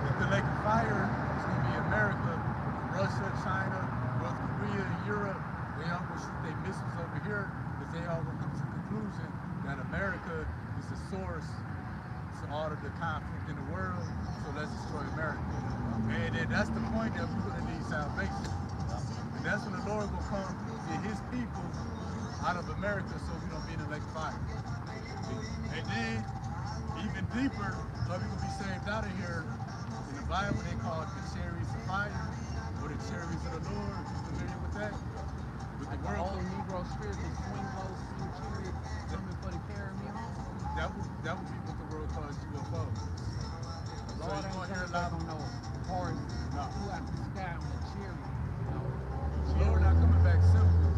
If the lake of fire, it's gonna be America, Russia, China, North Korea, Europe. They all gonna shoot their missiles over here because they all gonna come to the conclusion that America is the source to all of the conflict in the world. So let's destroy America. And then that's the point that we're gonna need salvation. And that's when the Lord will come get his people out of America so we don't be in the lake of fire. And then, even deeper, so we gonna be saved out of here. In the Bible, they call it the chariots of fire, or the chariots of the Lord. You familiar with that? With the The world, old Negro spirit can swing low, swing chariot, coming for to carry me home. that would be what the world calls UFOs. The So Lord you ain't gonna hear a coming lot down on no horse No. flew out the sky on a chariot. The Lord not coming back simple.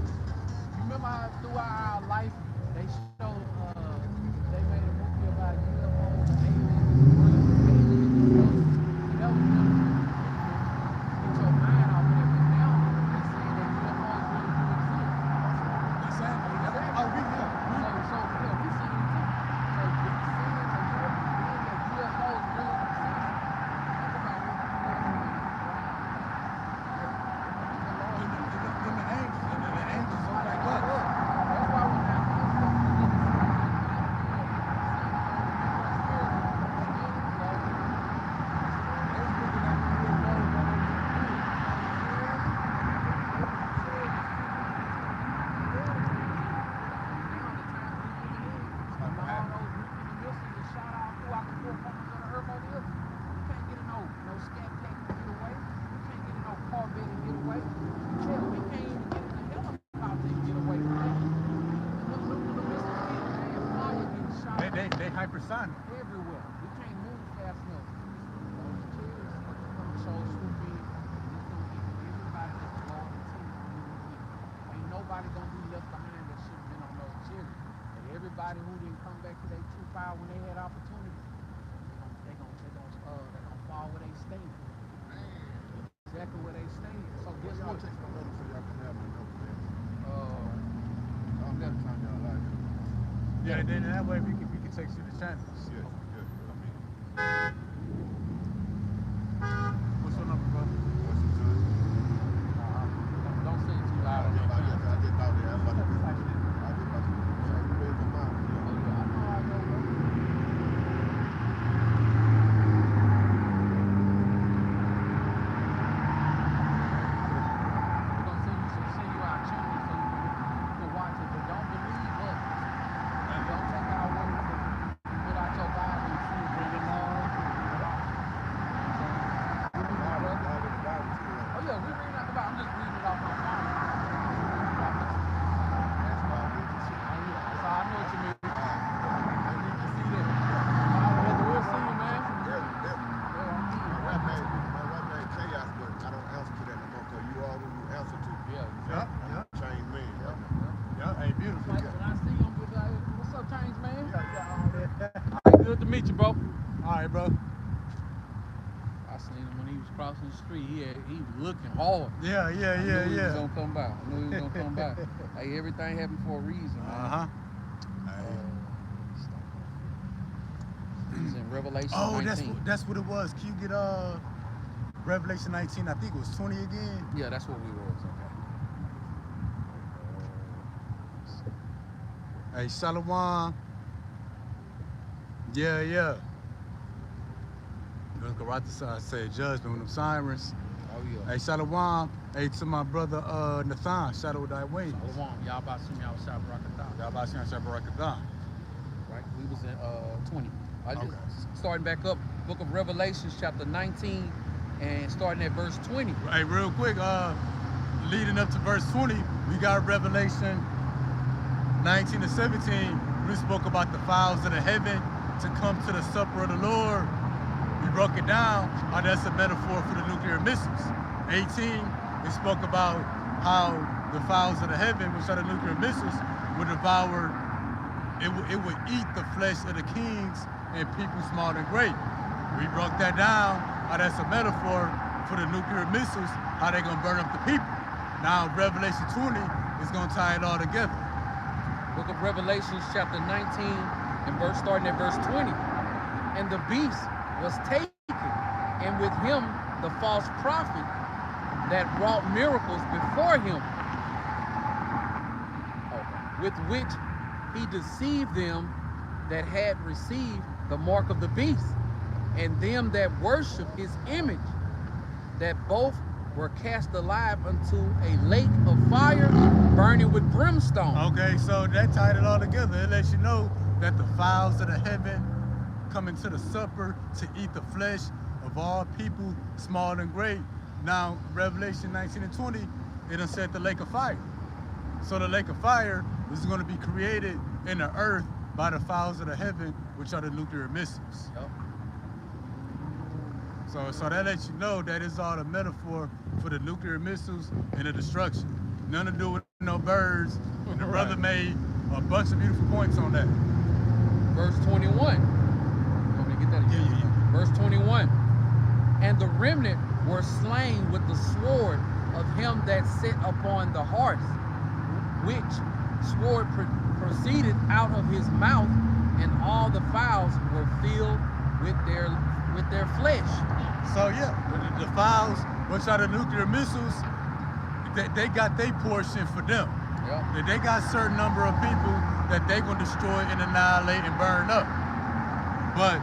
You remember how throughout our life they showed they made a movie about UFOs, aliens, that was good. Get your mind off of it. But now they're saying that UFOs really do exist. They said, oh, we here. So yeah, we seen it too. So if you see it, so you're being that UFOs really exist. Think about what you're doing right And the angels, and the angels are like us. That's why when they hypersonic. everywhere. We can't move fast enough. Those kids gonna show swoop in. It's gonna hit everybody that's going to the team. Ain't nobody gonna be left behind that should have been on those children. And everybody who didn't come back to their true power when they had opportunity, they gonna fall where they stand. Exactly where they stand. So guess what? Take my number so y'all can have my number, man. I'm Never time y'all like it. Yeah, then that way we can text you the channels. Yeah, yeah. I mean, What's your number, bro? what's it good? Don't say it too loud on I your phone. just thought that. I'm about to say you read my mind. Oh, yeah, I know I know. We're gonna send you our channel so you can watch it, but don't believe us. And don't take our word for it. Put out your Bible and see it. Bring it on. Oh yeah, we reading out the Bible. I'm just reading it off my phone. So I know what you mean. I need to see that. We'll see you, man. My wife named Chaos, but I don't answer to that no more because you all who you answer to. Yep. Change me. Yeah, hey, beautiful. Like, when I see you, I'm gonna be like, what's up, James, man? Yeah. All right, good to meet you, bro. All right, bro. I seen him when he was crossing the street. He was looking hard. Yeah. I knew he was gonna come by. I knew he was gonna come by. Hey, everything happened for a reason, man. He's in Revelation 19. That's what it was. Can you get Revelation 19? I think it was 20 again. Yeah, that's what we was. Okay. Hey, Shalom. Yeah. Gonna go right to side, say judgment with them sirens. Oh yeah. Hey, Shalom. Hey, to my brother Nathan, Shadow of Thy Wings. Shalom. Y'all about to see me outside Barakatah. Y'all about to see Shabarakadon. Right? We was in 20. Okay. Starting back up, book of Revelations, chapter 19, and starting at verse 20. Hey, real quick, leading up to verse 20, we got Revelation 19 and 17. We spoke about the fowls of the heaven to come to the supper of the Lord. We broke it down. That's a metaphor for the nuclear missiles. 18, we spoke about how the fowls of the heaven, which are the nuclear missiles, would devour, it would eat the flesh of the kings and people small and great. We broke that down. That's a metaphor for the nuclear missiles, how they're gonna burn up the people. Now Revelation 20 is gonna tie it all together. Book of Revelations, chapter 19, and starting at verse 20. And the beast was taken, and with him the false prophet that wrought miracles before him, with which he deceived them that had received the mark of the beast, and them that worship his image, that both were cast alive unto a lake of fire burning with brimstone. Okay, so that tied it all together. It lets you know that the fowls of the heaven come into the supper to eat the flesh of all people, small and great. Now, Revelation 19 and 20, it done said the lake of fire. So the lake of fire is going to be created in the earth by the fowls of the heaven, which are the nuclear missiles. Yep. So that lets you know that it's all a metaphor for the nuclear missiles and the destruction. Nothing to do with no birds. And the brother made a bunch of beautiful points on that. Verse 21. You want me to get that again? Yeah. Verse 21. And the remnant were slain with the sword of him that sat upon the horse, which sword proceeded out of his mouth, and all the fowls were filled with their flesh. So yeah, the fowls, which are the nuclear missiles, they got their portion for them. Yep. They got a certain number of people that they gonna destroy and annihilate and burn up. But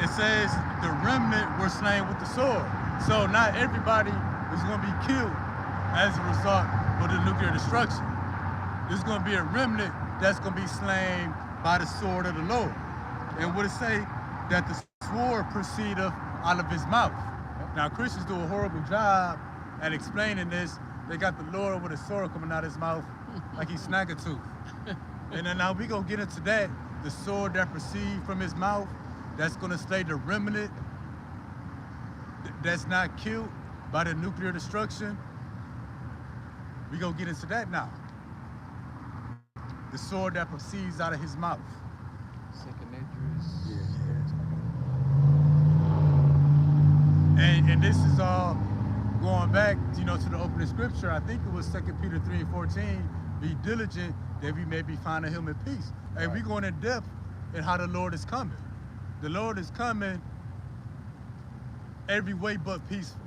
it says the remnant were slain with the sword. So not everybody is gonna be killed as a result of the nuclear destruction. There's gonna be a remnant that's gonna be slain by the sword of the Lord. And what it say? That the sword proceedeth out of his mouth. Now Christians do a horrible job at explaining this. They got the Lord with a sword coming out of his mouth like he's Snaggletooth. And then now we gonna get into that. the sword that proceeds from his mouth, that's going to slay the remnant that's not killed by the nuclear destruction. We're going to get into that now. The sword that proceeds out of his mouth. Second Esdras. And this is all going back, to the opening scripture. I think it was 2 Peter 3:14. Be diligent that we may be found in him in peace. Hey, we're going in depth in how the Lord is coming. The Lord is coming every way but peaceful.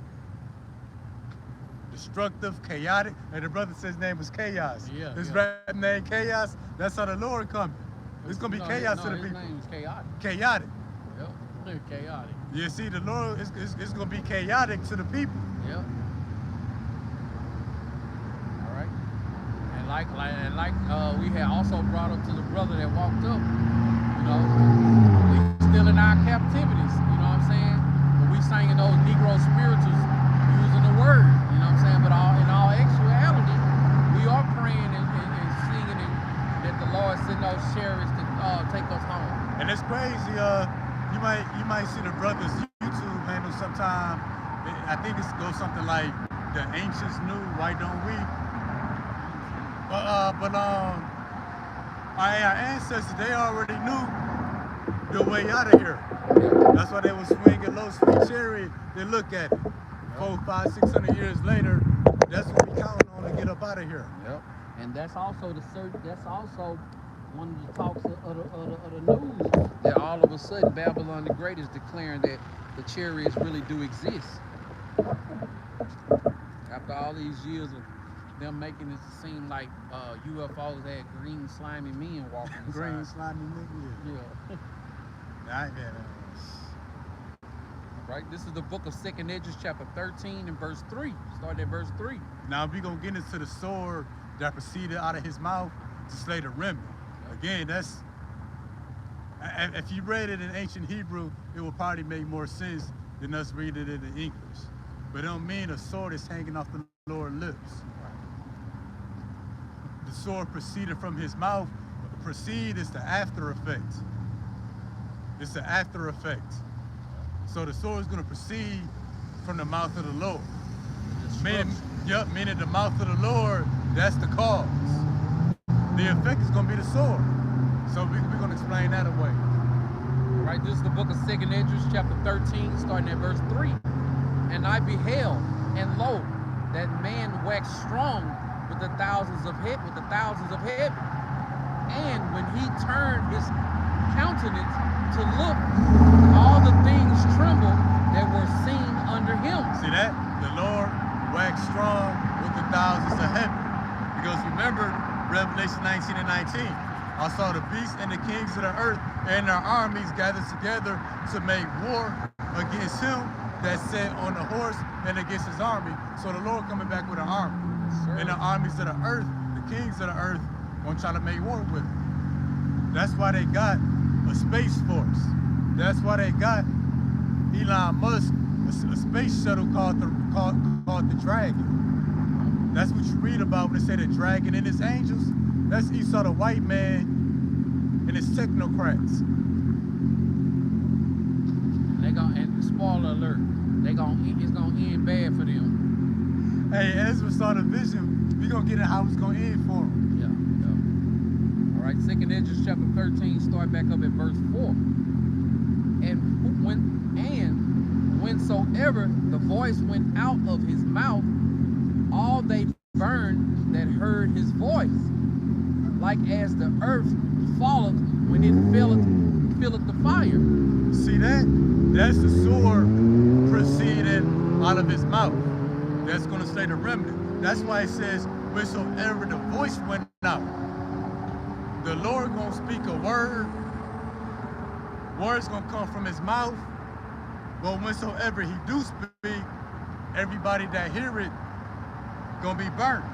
Destructive, chaotic. And the brother said his name was Chaos. Yeah. His rap name Chaos. That's how the Lord coming. It's gonna be chaos to the people. His name is Chaotic. Chaotic. Yep. Chaotic. You see, the Lord it's gonna be chaotic to the people. Yep. All right. And like we had also brought up to the brother that walked up, we still in our captivities. You know what I'm saying? But we singing those Negro spirituals using the word. You know what I'm saying? But in all actuality, we are praying and singing that the Lord send those chariots to take us home. And it's crazy. You might see the brothers YouTube handle sometime. I think it goes something like the ancients knew, why don't we? But our ancestors, they already knew the way out of here. That's why they was swinging low sweet chariot. They look at it. 400, 500, 600 years later, that's what we count on to get up out of here. Yep. And that's also one of the talks of the news, that all of a sudden Babylon the Great is declaring that the chariots really do exist. After all these years of them making it seem like UFOs had green slimy men walking inside. Green slimy men, yeah. Right, this is the book of 2 Esdras chapter 13 and verse 3. Start at verse 3. Now we're going to get into the sword that proceeded out of his mouth to slay the remnant. Again, that's, if you read it in ancient Hebrew, it will probably make more sense than us reading it in English. But it don't mean a sword is hanging off the Lord's lips. The sword proceeded from his mouth. Proceed is the after effect. It's the after effect. So the sword is going to proceed from the mouth of the Lord. Meaning the mouth of the Lord, that's the cause. The effect is going to be the sword. So we're going to explain that away. All right, this is the book of 2 Esdras chapter 13, starting at verse 3. And I beheld, and lo, that man waxed strong with the thousands of heaven. And when he turned his countenance to look, all the things trembled that were seen under him. See that? The Lord waxed strong with the thousands of heaven. Because remember, Revelation 19 and 19. I saw the beasts and the kings of the earth and their armies gathered together to make war against him that sat on the horse and against his army. So the Lord coming back with an army. Sure. And the armies of the earth, the kings of the earth, gonna try to make war with him. That's why they got a space force. That's why they got Elon Musk, a space shuttle called the Dragon. That's what you read about when they say the dragon and his angels. That's Esau the white man and his technocrats. And spoiler alert, it's gonna end bad for them. Hey, Ezra saw the vision. We gonna get in how it's gonna end for him. Yeah. All right, 2 Esdras chapter 13, start back up at verse 4. And whensoever the voice went out of his mouth, all they burned that heard his voice, like as the earth falleth when it filleth the fire. See that? That's the sword proceeding out of his mouth. That's going to slay the remnant. That's why it says, whensoever the voice went out, the Lord going to speak a word. Word's going to come from his mouth. But whensoever he do speak, everybody that hear it going to be burnt.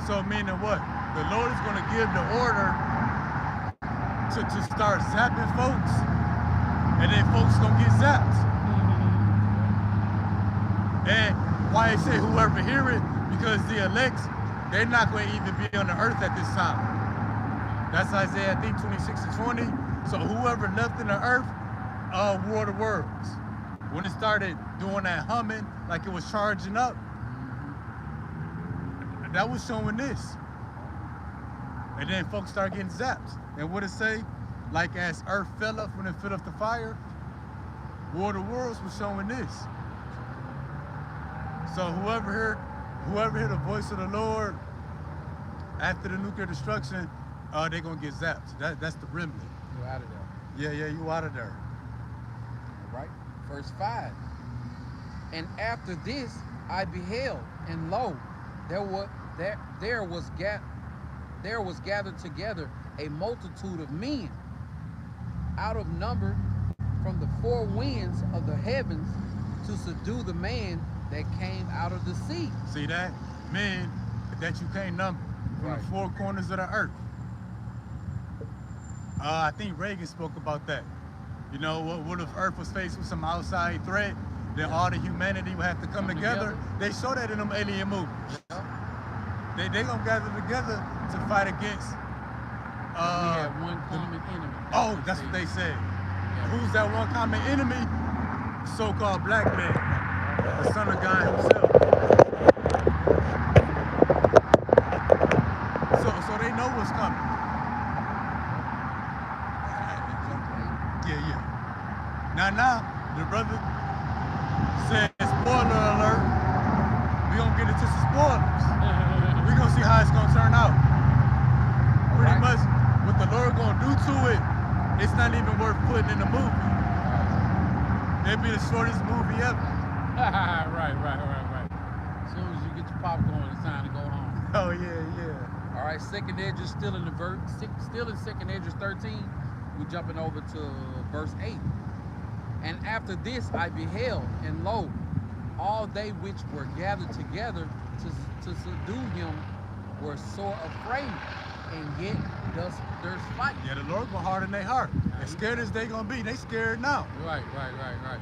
So meaning what? The Lord is going to give the order to start zapping folks, and then folks going to get zapped. And why I say whoever hear it, because the elects, they're not going to even be on the earth at this time. That's Isaiah, I think, 26-20. So whoever left in the earth, war the worlds. When it started doing that humming, like it was charging up, that was showing this. And then folks start getting zapped. And what it say? Like as earth fell up when it filled up the fire, war of the worlds was showing this. So whoever heard the voice of the Lord after the nuclear destruction, they're gonna get zapped. That's the remnant. You out of there. Yeah, you out of there. All right. Verse 5. And after this I beheld, and lo, there was gathered together a multitude of men out of number from the four winds of the heavens to subdue the man that came out of the sea. See that? Men that you can't number from Right. the four corners of the earth. I think Reagan spoke about that. You know, what if Earth was faced with some outside threat, then all the humanity would have to come together. They show that in them alien movies. Yeah. They gonna gather together to fight against. We have one common enemy. That's what they said. Yeah. Who's that one common enemy? So-called black man, the son of God himself. So they know what's coming. Yeah. Now, the brother said, spoiler alert. We gonna get into some spoilers. We gonna see how it's gonna turn out. Pretty much, what the Lord gonna do to it, it's not even worth putting in the movie. It'll be the shortest movie ever. Right. As soon as you get your popcorn, it's time to go home. Oh yeah. All right, second Edges still in the still in second Edges 13. We're jumping over to verse 8. And after this I beheld, and lo, all they which were gathered together to subdue him were sore afraid, and yet there's fight. Yeah, the Lord gonna harden their heart. As scared as they gonna be, they scared now. Right.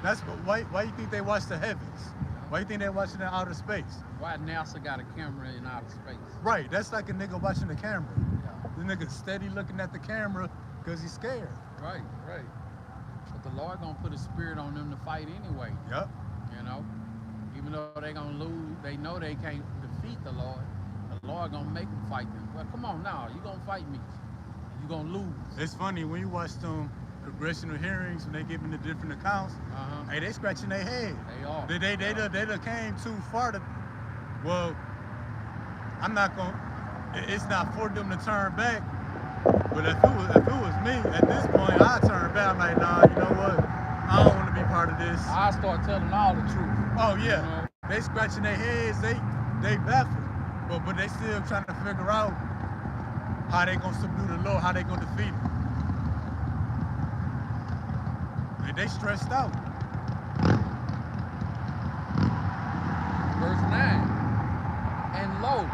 That's why you think they watch the heavens? Why you think they watching in outer space? Why NASA got a camera in outer space? Right, that's like a nigga watching the camera. Yeah. The nigga steady looking at the camera because he's scared. Right. But the Lord gonna put a spirit on them to fight anyway. Yep. You know, even though they gonna lose, they know they can't defeat the Lord. The Lord gonna make them fight them. Well, come on now, you gonna fight me. You gonna lose. It's funny when you watch them congressional hearings when they giving the different accounts. Hey, they scratching their head. They are. They done came too far to. Well, I'm not gonna. It's not for them to turn back. But if it was me at this point, I'd turn back. I'm like, nah, you know what? I don't want to be part of this. I start telling all the truth. Oh yeah, You know? they scratching their heads. They baffled, but they still trying to figure out how they gonna subdue the Lord, how they gonna defeat him. And they stressed out. Verse 9. And lo,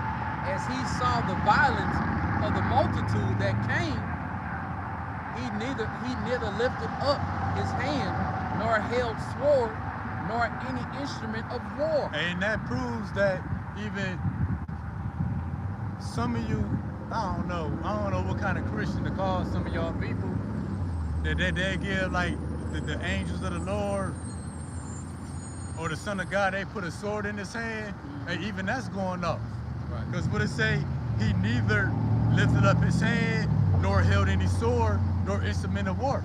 as he saw the violence of the multitude that came, he neither lifted up his hand, nor held sword, nor any instrument of war. And that proves that even some of you, I don't know what kind of Christian to call some of y'all people, that they give like the angels of the Lord or the Son of God, they put a sword in his hand, and even that's going off. Right. Because what it say, he neither lifted up his hand, nor held any sword, nor instrument of war.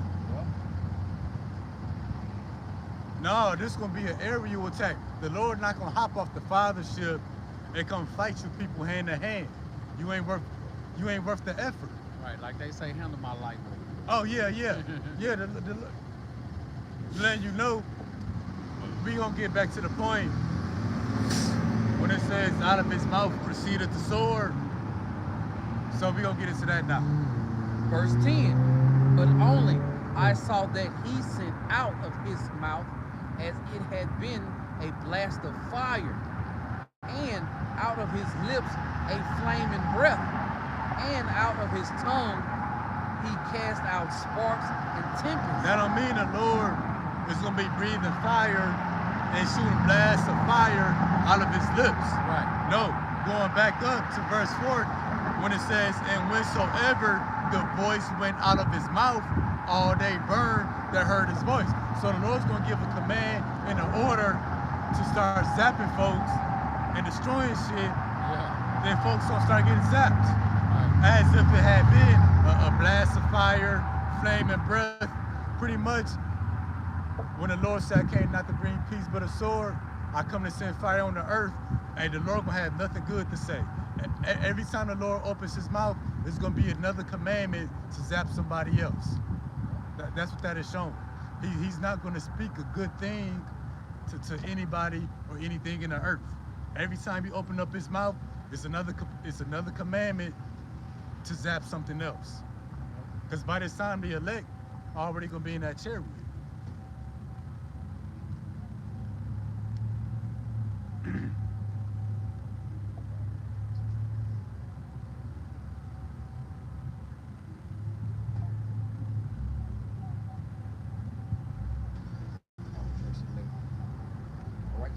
No, this is gonna be an aerial attack. The Lord not gonna hop off the fathership and come fight you people hand to hand. You ain't worth the effort. Right, like they say, handle my light. Oh yeah. Letting you know, we gonna get back to the point when it says out of his mouth proceeded the sword. So we gonna get into that now. Verse 10. But only I saw that he sent out of his mouth as it had been a blast of fire, and out of his lips a flaming breath, and out of his tongue he cast out sparks and tempests. That don't mean the Lord is gonna be breathing fire and shooting blasts of fire out of his lips. Right. No, going back up to verse 4, when it says, and whensoever the voice went out of his mouth, all they burned that heard his voice. So the Lord's gonna give a command and an order to start zapping folks and destroying shit. Yeah. Then folks gonna start getting zapped. Right. As if it had been a blast of fire, flame and breath. Pretty much, when the Lord said, I came not to bring peace but a sword, I come to send fire on the earth, and the Lord gonna have nothing good to say. Every time the Lord opens his mouth, there's gonna be another commandment to zap somebody else. That's what that is showing. He's not gonna speak a good thing to anybody or anything in the earth. Every time he open up his mouth, it's another commandment to zap something else. Because by this time the elect already gonna be in that chariot. All right.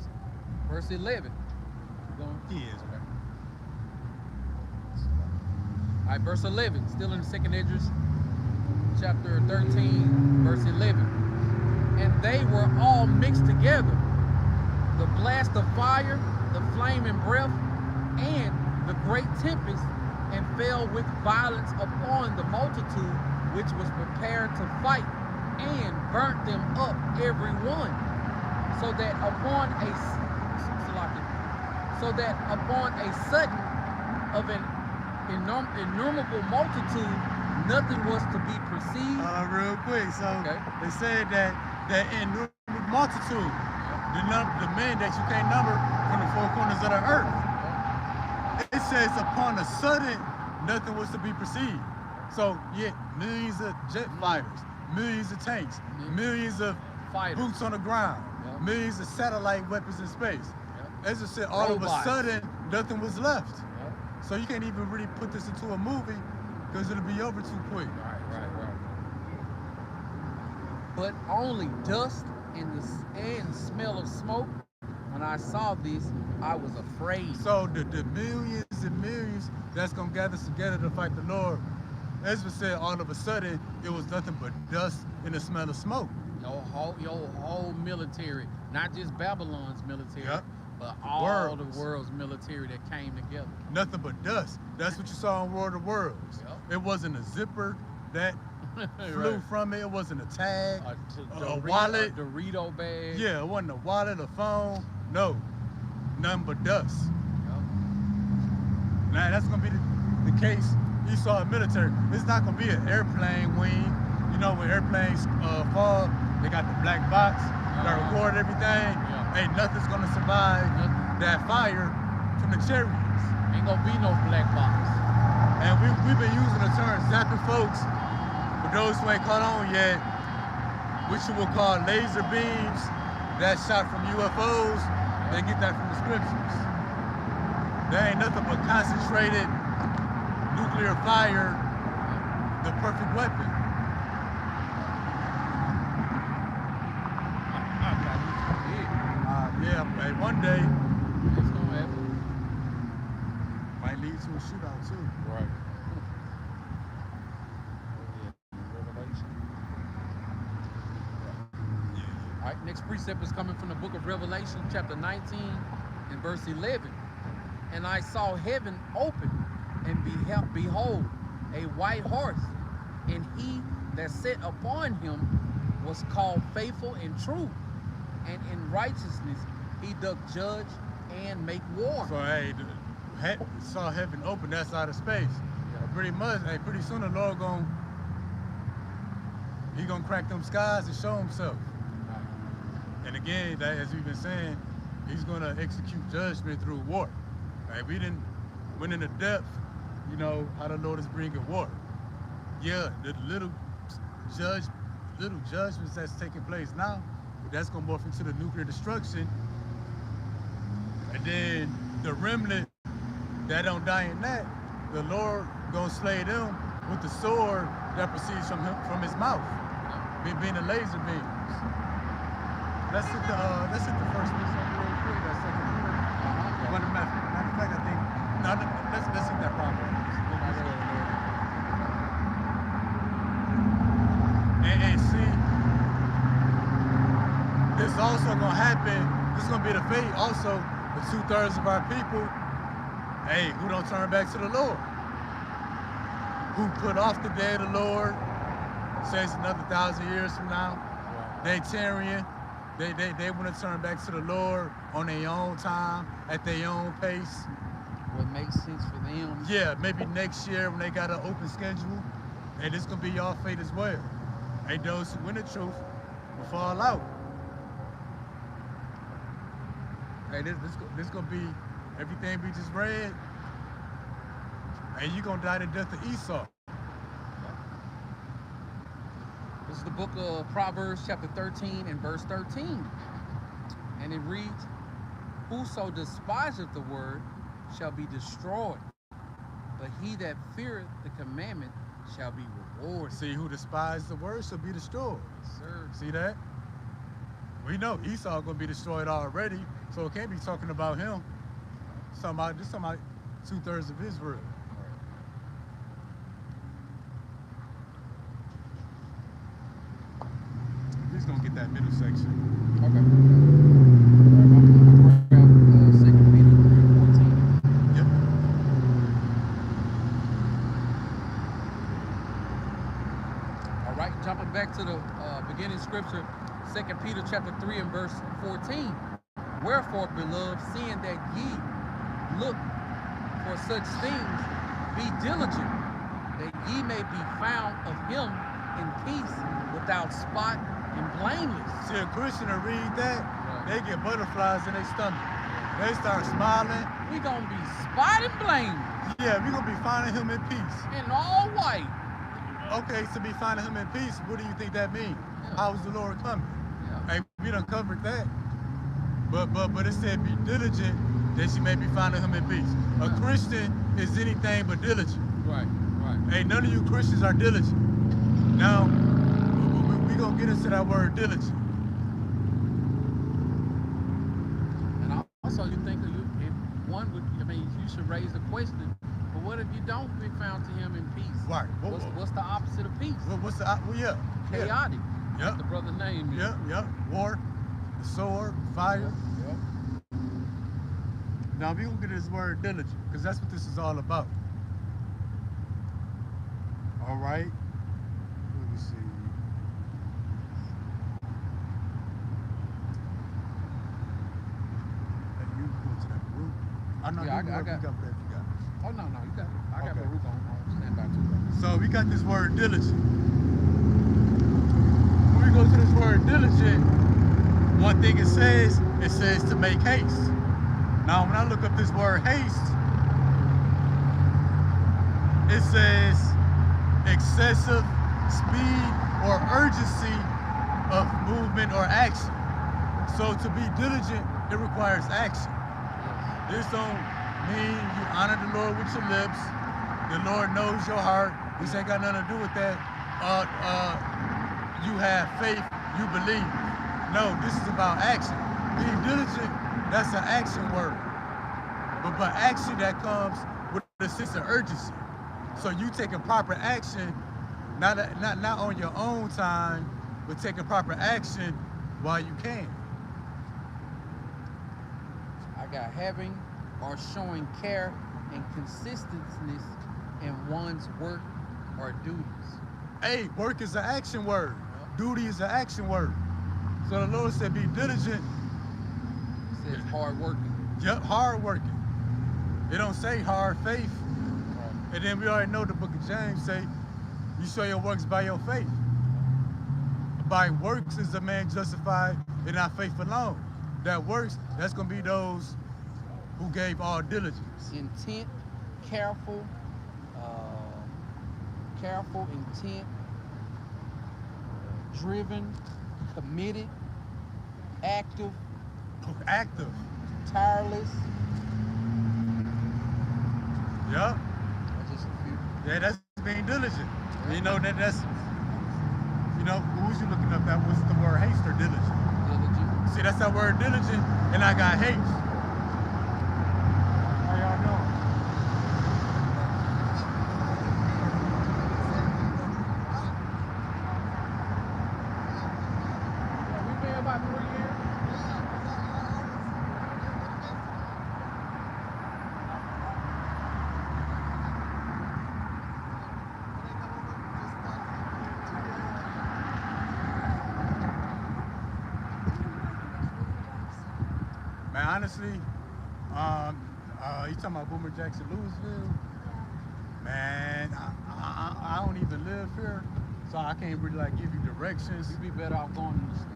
Verse 11. Going? He is. Okay. All right, verse 11, still in the second Esdras, chapter 13, verse 11. And they were all mixed together, the blast of fire, the flame and breath, and the great tempest, and fell with violence upon the multitude which was prepared to fight, and burnt them up every one, so that upon a sudden of an innumerable multitude, nothing was to be perceived. Real quick, so Okay. they said that innumerable multitude, the men that you can't number from the four corners of the earth. It says upon a sudden, nothing was to be perceived. So yeah, millions of jet fighters, millions of tanks, millions of Fighters. boots on the ground, Yeah. millions of satellite weapons in space. Yeah. As I said, all of a Robots. sudden, nothing was left. Yeah. So you can't even really put this into a movie because it'll be over too quick. Right. But only dust and smell of smoke. When I saw this, I was afraid. So the millions and millions that's gonna gather together to fight the Lord, Ezra said all of a sudden it was nothing but dust and the smell of smoke. Your whole military, not just Babylon's military, Yep. but all Worlds. the world's military that came together. Nothing but dust. That's what you saw in World of Worlds. Yep. It wasn't a zipper that flew Right. from it. It wasn't a tag, A a wallet. a Dorito bag. Yeah, it wasn't a wallet, a phone. No, nothing but dust. Yep. Now that's gonna be the case. You saw a military. It's not gonna be an airplane wing. You know when airplanes fall, they got the black box that record everything. Yeah. Ain't nothing's gonna survive that fire from the chariots. Ain't gonna be no black box. And we've been using the term zapping folks. For those who ain't caught on yet, which you will call laser beams that shot from UFOs, they get that from the scriptures. There ain't nothing but concentrated nuclear fire, the perfect weapon. Yeah, hey, one day It's gonna happen. might lead to a shootout too. Right. Revelation. All right, next precept is coming from the book of Revelation, chapter 19 and verse 11. And I saw heaven open, and behold, a white horse, and he that sat upon him was called Faithful and True, and in righteousness he doth judge and make war. So hey, saw heaven open. That's out of space. Pretty much, hey, pretty soon the Lord gonna crack them skies and show himself. And again, that, as we've been saying, he's gonna execute judgment through war. Like we didn't went into depth, you know, how the Lord is bringing war. Yeah, the little judgments that's taking place now, that's gonna morph into the nuclear destruction. And then the remnant that don't die in that, the Lord gonna slay them with the sword that proceeds from his mouth, being the laser beams. Let's hit the first precept real quick. That's 2 Peter. Matter of fact, I think let's hit that Proverbs. This is gonna be the fate also of 2/3 of our people. Hey, who don't turn back to the Lord? Who put off the day of the Lord? Says another 1,000 years from now. They tarrying. They want to turn back to the Lord on their own time, at their own pace. What makes sense for them. Yeah, maybe next year when they got an open schedule, and this gonna be y'all fate as well. Hey, those who win the truth will fall out. Hey, this gonna be everything we just read, and you gonna die the death of Esau. This is the book of Proverbs chapter 13 and verse 13. And it reads, whoso despiseth the word shall be destroyed, but he that feareth the commandment shall be rewarded. See, who despises the word shall be destroyed. Yes, sir. See that? We know Esau gonna be destroyed already, so it can't be talking about him. This talking about 2/3 of Israel. We're just gonna get that middle section. Okay. All right, I'm gonna grab 2 Peter 3:14. Yep. All right, jumping back to the beginning scripture, 2 Peter chapter 3 and verse 14. Wherefore, beloved, seeing that ye look for such things, be diligent, that ye may be found of him in peace, without spot and blameless. See, a Christian to read that, they get butterflies in their stomach. They start smiling. We gonna be spot and blameless. Yeah, we gonna be finding him in peace. In all white. Okay, to be finding him in peace, what do you think that means? Yeah. How is the Lord coming? Yeah. Hey, we done covered that. But it said be diligent that you may be finding him in peace. A Christian is anything but diligent. Right, right. Hey, none of you Christians are diligent. Now, we gonna get into that word diligent. And also, you think if one would, you should raise the question, but what if you don't be found to him in peace? Right. What's the opposite of peace? What's the, well, yeah. Chaotic. Yeah. Like the brother's name is. Yep. War, the sword, fire. Yep. Now, we gonna get this word diligent, because that's what this is all about. All right. Let me see. Hey, you go to that root. I know Yeah, you I got whatever you got. Oh, no, you got it. I got Okay. Baruch on stand by too. So we got this word diligent. When we go to this word diligent, one thing it says to make haste. Now, when I look up this word haste, it says excessive speed or urgency of movement or action. So to be diligent, it requires action. This don't mean you honor the Lord with your lips. The Lord knows your heart. This ain't got nothing to do with that. You have faith, you believe. No, this is about action. Being diligent, that's an action word. But action that comes with a sense of urgency. So you taking proper action, not on your own time, but taking proper action while you can. I got having or showing care and consistency in one's work or duties. Hey, work is an action word. Duty is an action word. So the Lord said, be diligent. It says hard working. Yep, hard working. It don't say hard faith. And then we already know the book of James say, you show your works by your faith. By works is a man justified and not faith alone. That works, that's gonna be those who gave all diligence. Intent, careful, intent, driven, committed, active, tireless. Yep. That's just a few. Yeah, that's being diligent. You know, that's, you know, who's you looking up at? What's the word haste or diligent? Diligent. See, that's that word diligent, and I got haste. How y'all doing? Yeah, we've been about 3 years. honestly, you talking about Boomer Jackson, Louisville? Man, I don't even live here, so I can't really like give you directions. You'd be better off going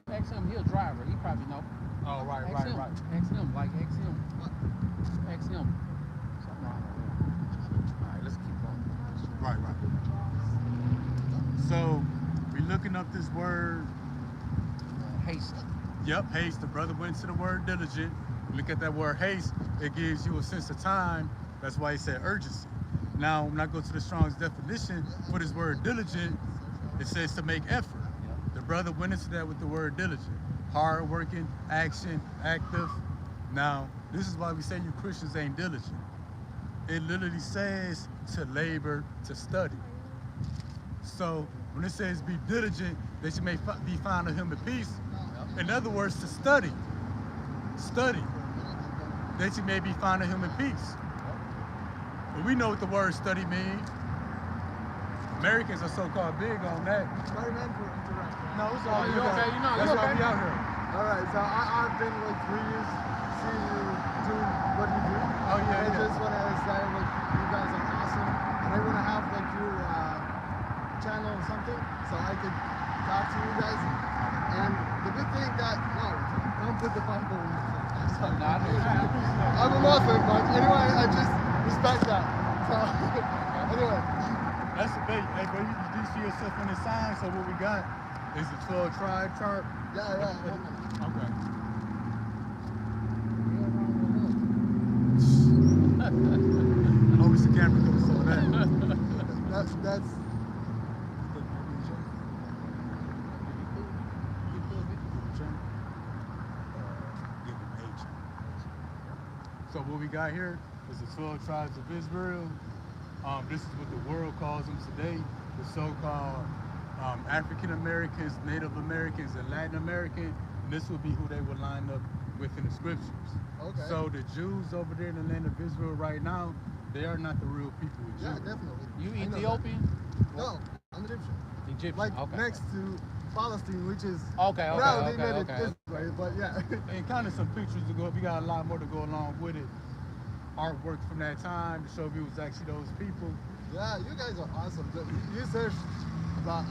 to ask him. He a driver. He probably know. Oh, right. Ask him. Ask him. Ask him. Something wrong with him. All right, let's keep going. Right. So, we looking up this word. Haste. Yep, haste. The brother went to the word diligent. Look at that word haste. It gives you a sense of time. That's why he said urgency. Now, when I go to the Strong's definition for this word diligent, it says to make effort. Yep. The brother went into that with the word diligent. Hard working, action, active. Now, this is why we say you Christians ain't diligent. It literally says to labor, to study. So when it says be diligent, that you may be found of him in peace. In other words, to study. Study. That you may be found of him in peace. But we know what the word study means. Americans are so-called big on that. Sorry, man, for interrupting. No, it's all You okay? You know, That's you why okay? we out here. All right, so I've been like 3 years seeing you do what you do. Oh, yeah, And I yeah. just want to say like you guys are awesome, and I want to have like your channel or something so I could talk to you guys. And the good thing that don't put the Bible in the phone. Sorry. Nah, I know. I'm a Muslim, but anyway, I just respect that. So anyway, That's the bait. Hey, bro, you do see yourself in the sign, so what we got is the 12 tribe chart. yeah. Okay. Always the camera comes so that. That's So what we got here is the 12 tribes of Israel. This is what the world calls them today. The so-called African Americans, Native Americans, and Latin American. And this would be who they would line up with in the scriptures. okay. So the Jews over there in the land of Israel right now, they are not the real people of Yeah, Judah. definitely. You I know that. Ethiopian? No, I'm Egyptian. Egyptian. Like okay. next to Palestine, which is Okay. now they made it Okay. this way, but yeah. And kind of some pictures to go. We got a lot more to go along with it. Artwork from that time to show you it was actually those people. Yeah, you guys are awesome. You searched about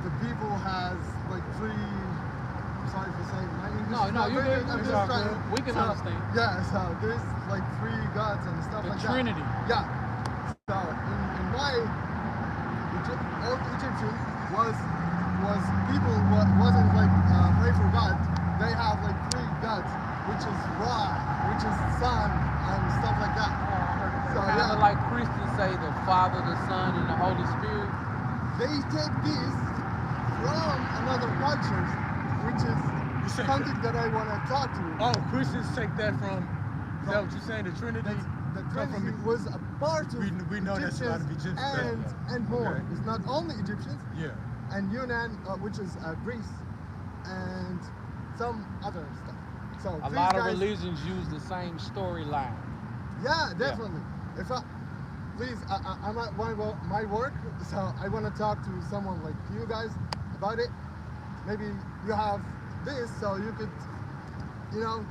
the people has like three. I'm sorry for saying my English. No, is not you very good. good. I'm It's just all trying. good. We can understand. Yeah, so there's like 3 gods and stuff The like Trinity. that. Yeah. So in my old Egyptian was people wasn't like pray for God. They have like 3 gods, which is Ra, which is sun, and stuff like that. So Kind yeah, of like Christians say the Father, the Son, and the Holy Spirit. they take this from another culture, which is You say- something that I want to talk to you. Oh, Christians take that from, is that what you're saying, the Trinity? The come from Trinity was a part of we know that's a lot of Egyptians Egyptians. and more. Okay. It's not only Egyptians, Yeah. and Yunnan, which is Greece, and some other stuff. So A these lot of guys, religions use the same storyline. yeah, definitely. If I'm at my work, so I want to talk to someone like you guys about it. Maybe you have this, so you could,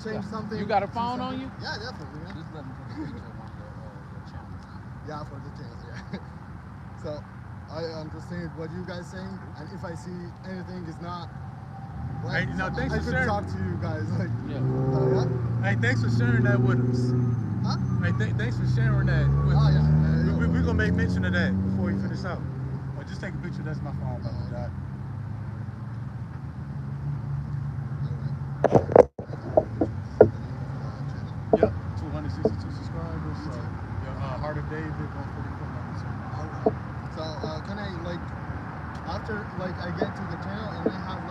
change something. You got a to phone on something. you? Yeah, definitely. Yeah. Just let me put a picture of one of your channels. Yeah, for the chance, yeah. So I understand what you guys saying, and if I see anything is not right, Hey, no, thanks I for could sharing. talk to you guys. Like, Yeah. yeah. Hey, thanks for sharing that with us. Huh? Hey, thanks for sharing that with Oh us. yeah. We're going to make mention of that before we finish out. Just take a picture. That's my phone. Yep, 262 subscribers. So, Heart of David, 144 numbers. Alright. So can I after I get to the channel and I have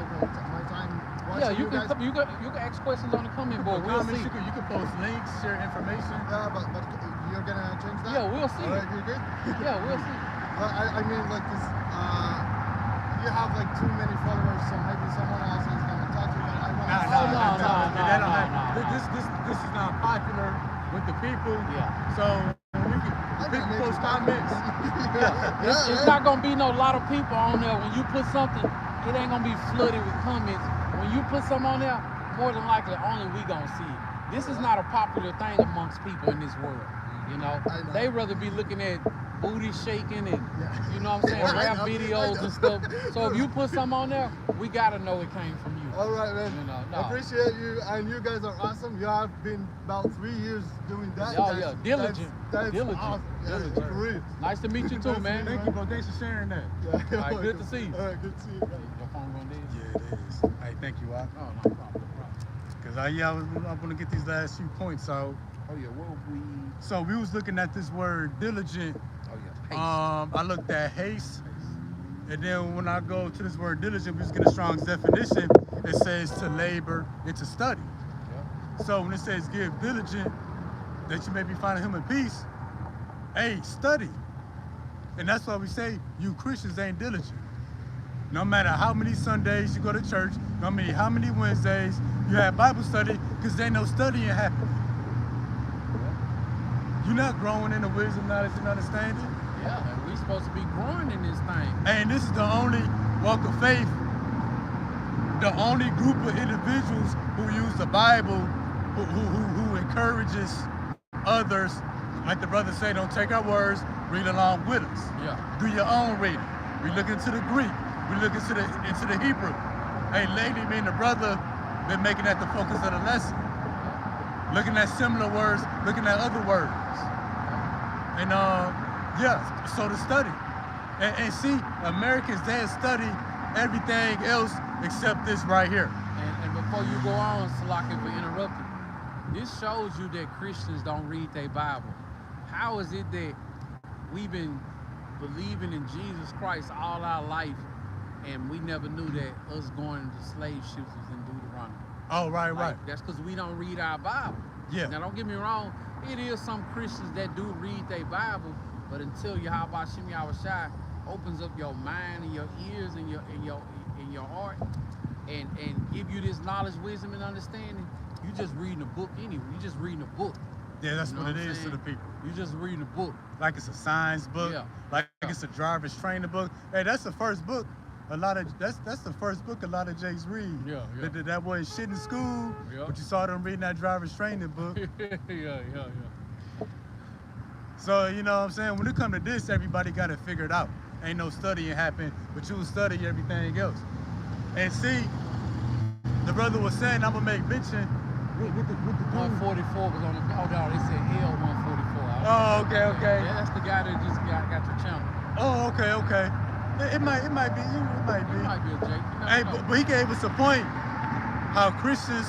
my time watching Yeah, you guys? can you can ask questions on the comment board. We'll Comments, see. you can post links, share information. Yeah, but you're gonna change that? Yeah, we'll see. Alright, you good? Yeah, we'll see. I mean this. You have too many followers, so maybe someone else is gonna touch you. But I want no. This is not popular with the people. Yeah. So people post comments. It's not gonna be no lot of people on there. When you put something, it ain't gonna be flooded with comments when you put something on there, more than likely only we gonna see it. This is not a popular thing amongst people in this world. You know, they rather be looking at booty shaking and you know what I'm saying, rap videos and stuff. So if you put something on there, we gotta know it came from you. All right, man. You know, I appreciate you, and you guys are awesome. You have been about 3 years doing that. Yeah, diligent. That's Diligent. awesome. Diligent. For real. Nice to meet you too, man. Thank you, bro. Thanks for sharing that. All right, good to see you. All right, good to see you. Your phone going dead? Yeah, it is. Hey, thank you, Al. Oh, no problem. Because I want to get these last few points out. Oh yeah, what we? So we was looking at this word diligent. Oh yeah, haste. I looked at haste. And then when I go to this word diligent, we just get a Strong's definition. It says to labor and to study. Yeah. So when it says give diligent, that you may be finding him in peace, hey, study. And that's why we say you Christians ain't diligent. No matter how many Sundays you go to church, no matter how many Wednesdays you have Bible study, because there ain't no studying happening. Yeah. You're not growing in the wisdom, knowledge, and understanding. Yeah, and we supposed to be growing in this thing. And this is the only walk of faith, the only group of individuals who use the Bible, who encourages others, like the brother say, don't take our words, read along with us. Yeah. Do your own reading. We look into the Greek. We look into the Hebrew. Hey, lately, me and the brother been making that the focus of the lesson. Looking at similar words, looking at other words. And yeah, so to study. And see, Americans, they study everything else except this right here. And before you go on, Salaki, for interrupting, this shows you that Christians don't read their Bible. How is it that we've been believing in Jesus Christ all our life and we never knew that us going into slave ships was in Deuteronomy? Oh, right, right. That's because we don't read our Bible. Yeah. Now, don't get me wrong. It is some Christians that do read their Bible, but until Yahweh Shem Yahushai opens up your mind and your ears and your heart and give you this knowledge, wisdom, and understanding, you just reading a book anyway. You just reading a book. Yeah, that's You know what it I'm is saying? to the people. You just reading a book. Like it's a science book. Yeah. Like it's a driver's training book. Hey, that's the first book. That's the first book a lot of Jays read. Yeah, yeah. That wasn't shit in school, Yeah. but you saw them reading that driver's training book. yeah. So, you know what I'm saying? When it comes to this, everybody got it figured out. Ain't no studying happen, but you will study everything else. And see, the brother was saying, I'm gonna make mention with the 144 was on the, oh no, they said L144. Oh, okay. Yeah, that's the guy that just got your channel. Oh, okay. It might be you, it might be. It might be a Jake. Hey, but he gave us a point how Christians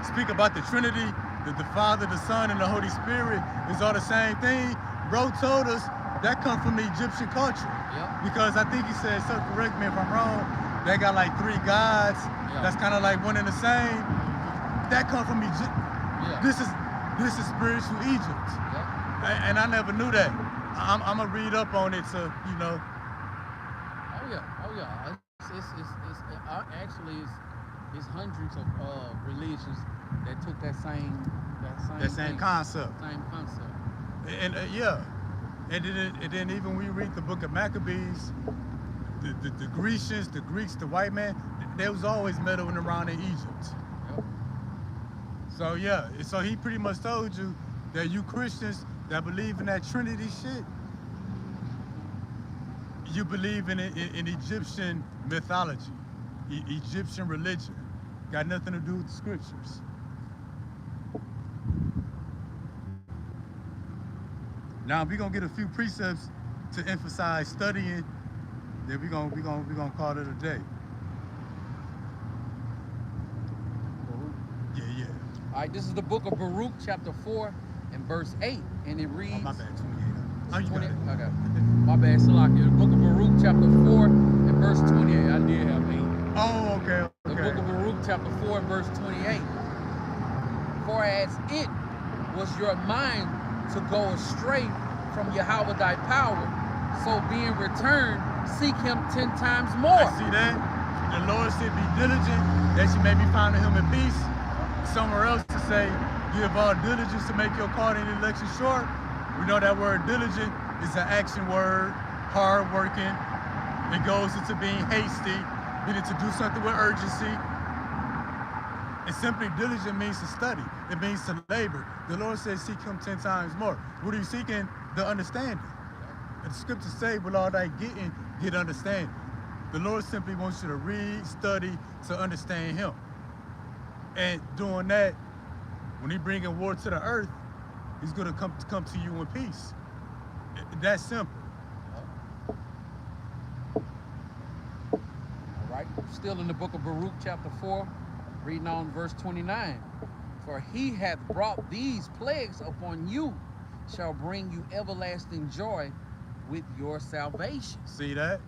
speak about the Trinity, that the Father, the Son, and the Holy Spirit is all the same thing. Bro told us that come from the Egyptian culture. Yeah. Because I think he said, so correct me if I'm wrong, they got like 3 gods. Yeah. That's kind of like one and the same. That come from Egypt. Yeah. This is spiritual Egypt. Yeah. And I never knew that. I'm gonna read up on it to, you know. Oh yeah. It's hundreds of religions that took that same concept. Same concept. And yeah, and then even when we read the book of Maccabees, the Grecians, the Greeks, the white man, they was always meddling around in Egypt. Yep. So yeah, so he pretty much told you that you Christians that believe in that Trinity shit, you believe in Egyptian mythology, Egyptian religion. Got nothing to do with the scriptures. Now we're gonna get a few precepts to emphasize studying. Then we're gonna call it a day. Yeah. All right, this is the book of Baruch, chapter 4 and verse 8, and it reads. Oh, my bad, 28. Oh, you got it. Okay. My bad, Salaki. The book of Baruch, chapter 4 and verse 28. I did have 8. Oh, okay. The book of Baruch, chapter 4 and verse 28. For as it was your mind to go astray from Yahweh thy power, so being returned, seek him 10 times more. I see that. The Lord said, be diligent, that you may be found in him in peace. Somewhere else to say, give all diligence to make your calling and election short. We know that word diligent is an action word, hard working. It goes into being hasty. meaning to do something with urgency. And simply diligent means to study. It means to labor. The Lord says seek him 10 times more. What are you seeking? The understanding. And the scriptures say, with all that getting, get understanding. The Lord simply wants you to read, study, to understand him. And doing that, when he bringing war to the earth, he's going to come to you in peace. That's simple. All right. Still in the book of Baruch, chapter 4, reading on verse 29. For he hath brought these plagues upon you, shall bring you everlasting joy with your salvation. See that?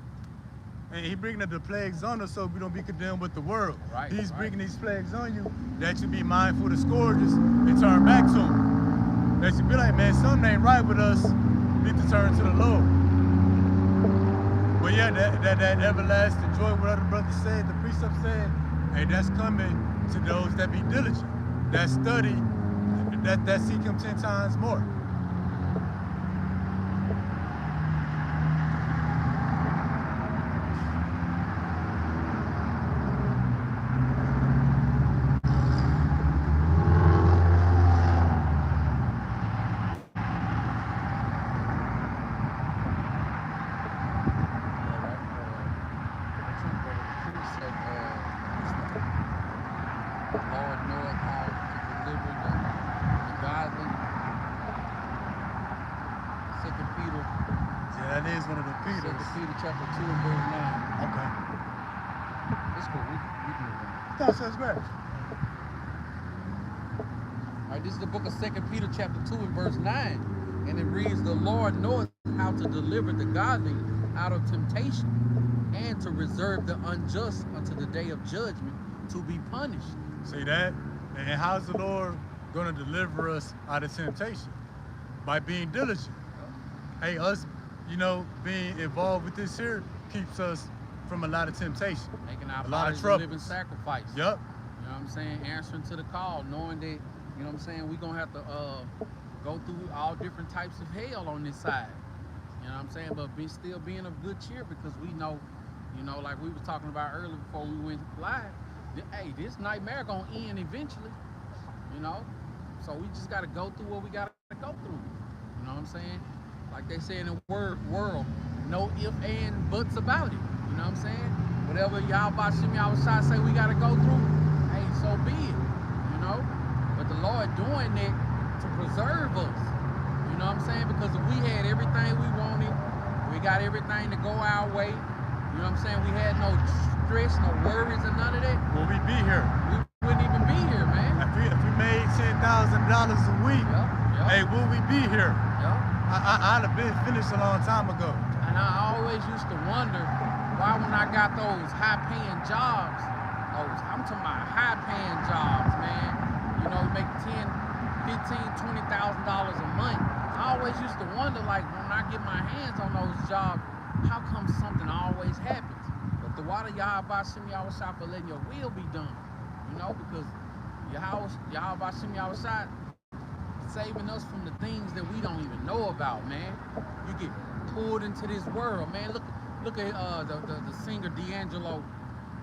And he bringing the plagues on us so we don't be condemned with the world. Right, He's right. bringing these plagues on you that you be mindful of the scourges and turn back to him. That you be like, man, something ain't right with us. We need to turn to the Lord. But yeah, that everlasting joy, what other brother said, the precept said, hey, that's coming to those that be diligent, that study, that seek him 10 times more. Lord knoweth how to deliver the godly. 2 Peter. Yeah, that is one of the 2 Peters. Peter chapter 2 and verse 9. Okay. It's cool. We can move on. That's great. All right, this is the book of 2 Peter chapter 2 and verse 9. And it reads, the Lord knoweth how to deliver the godly out of temptation, and to reserve the unjust unto the day of judgment to be punished. See that? And how's the Lord going to deliver us out of temptation? By being diligent. Hey, us, being involved with this here keeps us from a lot of temptation. Making our a lot of bodies a troubles. living sacrifice. Yep. You know what I'm saying? Answering to the call, knowing that, you know what I'm saying, we're going to have to go through all different types of hell on this side. You know what I'm saying? But still being of good cheer, because we know, like we was talking about earlier before we went live, hey, this nightmare gonna end eventually, So we just gotta go through what we gotta go through. You know what I'm saying? Like they say in the world, no if and buts about it. You know what I'm saying? Whatever y'all Bashim Yahweh say we gotta go through, hey, so be it. But the Lord doing it to preserve us. You know what I'm saying? Because if we had everything we wanted, we got everything to go our way. You know what I'm saying? We had no stress, no worries, and none of that. Will we be here? We wouldn't even be here, man. If we made $10,000 a week, hey, will we be here? I'd have been finished a long time ago. And I always used to wonder why, when I got those high-paying jobs, I'm talking about high-paying jobs, man. You make $10,000, $15,000, $20,000 a month. I always used to wonder, like, when I get my hands on those jobs, how come something always happens? But the water Yahweh Shem Yahweh for letting your will be done. Because Yahweh Shem Yahweh saving us from the things that we don't even know about, man. You get pulled into this world, man. Look at the singer D'Angelo,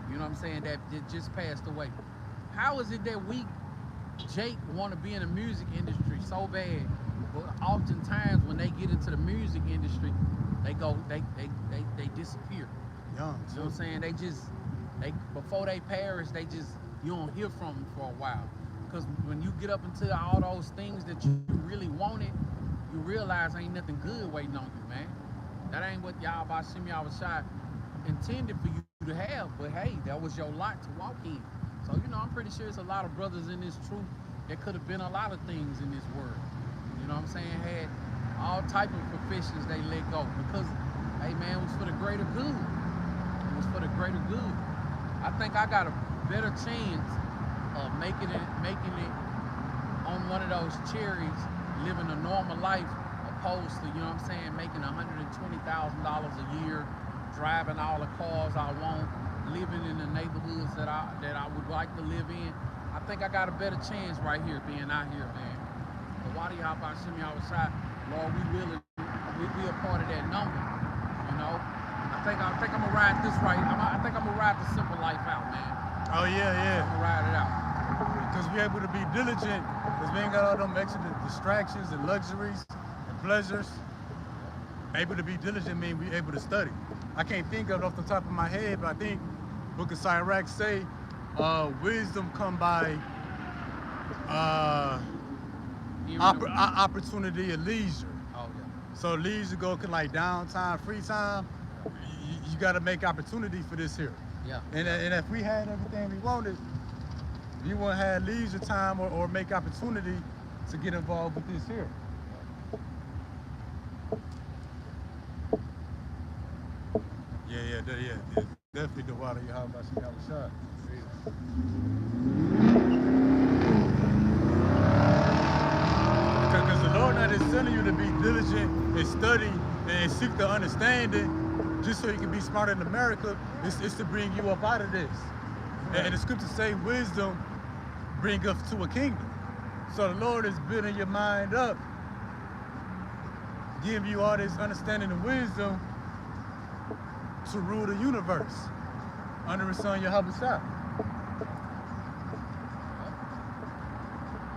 you know what I'm saying, that just passed away. How is it that Jake want to be in the music industry so bad, but oftentimes when they get into the music industry, they disappear. Young, you know what I'm saying? Before they perish, you don't hear from them for a while. Because when you get up into all those things that you really wanted, you realize ain't nothing good waiting on you, man. That ain't what Yahweh Shem Yahweh intended for you to have. But hey, that was your lot to walk in. So, I'm pretty sure there's a lot of brothers in this truth that could have been a lot of things in this world. You know what I'm saying? Had all type of professions they let go. Because, hey, man, it was for the greater good. It was for the greater good. I think I got a better chance of making it on one of those cherries, living a normal life, opposed to, making $120,000 a year, driving all the cars I want, living in the neighborhoods that I would like to live in. I think I got a better chance right here, being out here, man. But why do y'all about Shimmy outside? Lord, we a part of that number, I think I'm gonna ride this right. I think I'm gonna ride the simple life out, man. Oh yeah, yeah. I'm gonna ride it out. Because we're able to be diligent, because we ain't got all them extra distractions and luxuries and pleasures. Able to be diligent means we're able to study. I can't think of it off the top of my head, but I think Book of Sirach say, wisdom come by opportunity and leisure. Oh yeah. So leisure go like downtime, free time. You got to make opportunity for this here. Yeah. And if we had everything we wanted, we wouldn't have leisure time or make opportunity to get involved with this here. Yeah, definitely the water you have about you have a shot. Because the Lord not is telling you to be diligent and study and seek the understanding just so you can be smarter in America. It's to bring you up out of this. Right. And the scriptures say wisdom bring us to a kingdom. So the Lord is building your mind up, giving you all this understanding and wisdom to rule the universe under His Son Yahushua.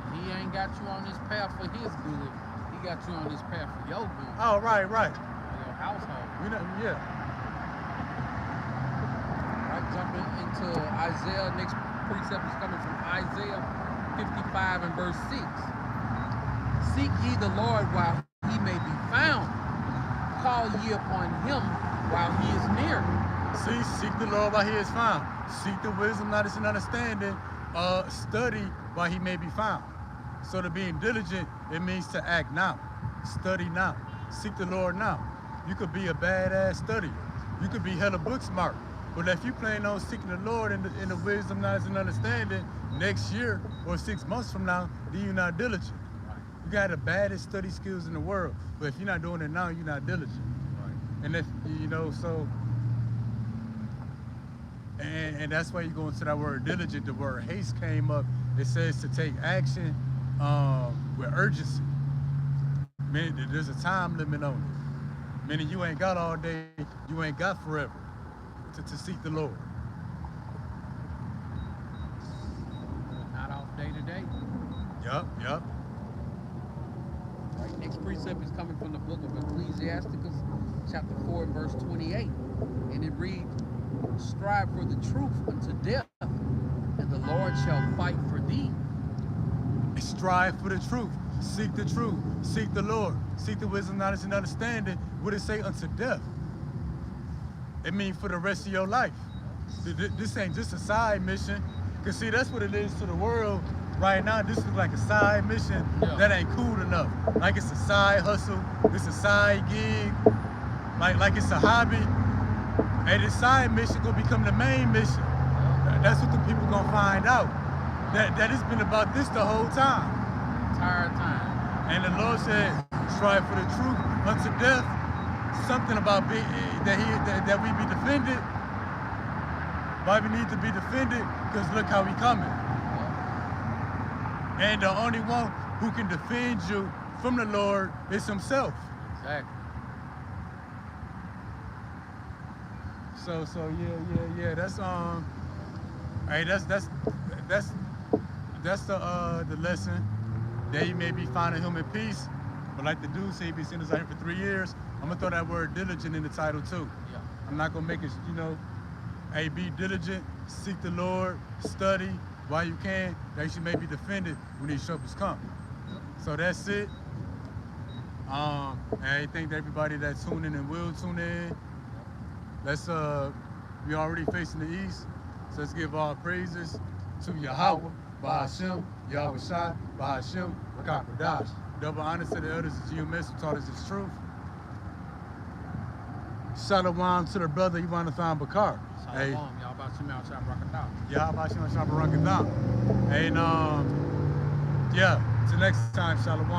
He ain't got you on this path for His good. He got you on this path for your good. Oh, right. For your household. Yeah. Right, jumping into Isaiah. Next precept is coming from Isaiah 55 and verse 6. Seek ye the Lord while He may be found. Call ye upon Him while He is near. Seek the Lord while He is found. Seek the wisdom, knowledge, and understanding. Study while He may be found. So to being diligent, it means to act now. Study now. Seek the Lord now. You could be a badass studier. You could be hella book smart. But if you plan on seeking the Lord in the wisdom, knowledge, and understanding next year or 6 months from now, then you're not diligent. You got the baddest study skills in the world. But if you're not doing it now, you're not diligent. And if and that's why you go into that word diligent. The word haste came up. It says to take action with urgency. Meaning that there's a time limit on it. Meaning you ain't got all day, you ain't got forever to seek the Lord. Not off day to day. Yup. Right, next precept is coming from the book of Ecclesiasticus, chapter 4 and verse 28. And it reads, strive for the truth unto death, and the Lord shall fight for thee. Strive for the truth. Seek the truth. Seek the Lord. Seek the wisdom, knowledge, and understanding. What it say unto death? It means for the rest of your life. This ain't just a side mission. Because see, that's what it is to the world right now. This is like a side mission that ain't cool enough. Like it's a side hustle. It's a side gig. Like it's a hobby. And this side mission gonna become the main mission. That's what the people gonna find out. That it's been about this the whole time. Entire time. And the Lord said, strive for the truth unto death. Something about that we be defended. Why we need to be defended? Because look how we coming. And the only one who can defend you from the Lord is Himself. Exactly. So yeah. That's the lesson. That you may be finding Him in peace. But like the dude said, he been sending us out here for 3 years. I'm gonna throw that word diligent in the title too. Yeah. I'm not gonna make it, hey, be diligent, seek the Lord, study while you can, that you may be defended when these troubles come. So that's it. And I thank everybody that's tuning and will tune in. Let's we already facing the east, so let's give all praises to Yahweh, Bahashem, Yahushua, Bahashem, Rakakadash. Double honor to the elders of GMS who taught us this truth. Shalom to the brother Ivanathan Bakar. Shalom, y'all about to mount Shab Rakadash. Y'all about to mount Shab Rakadash. And till next time, Shalom.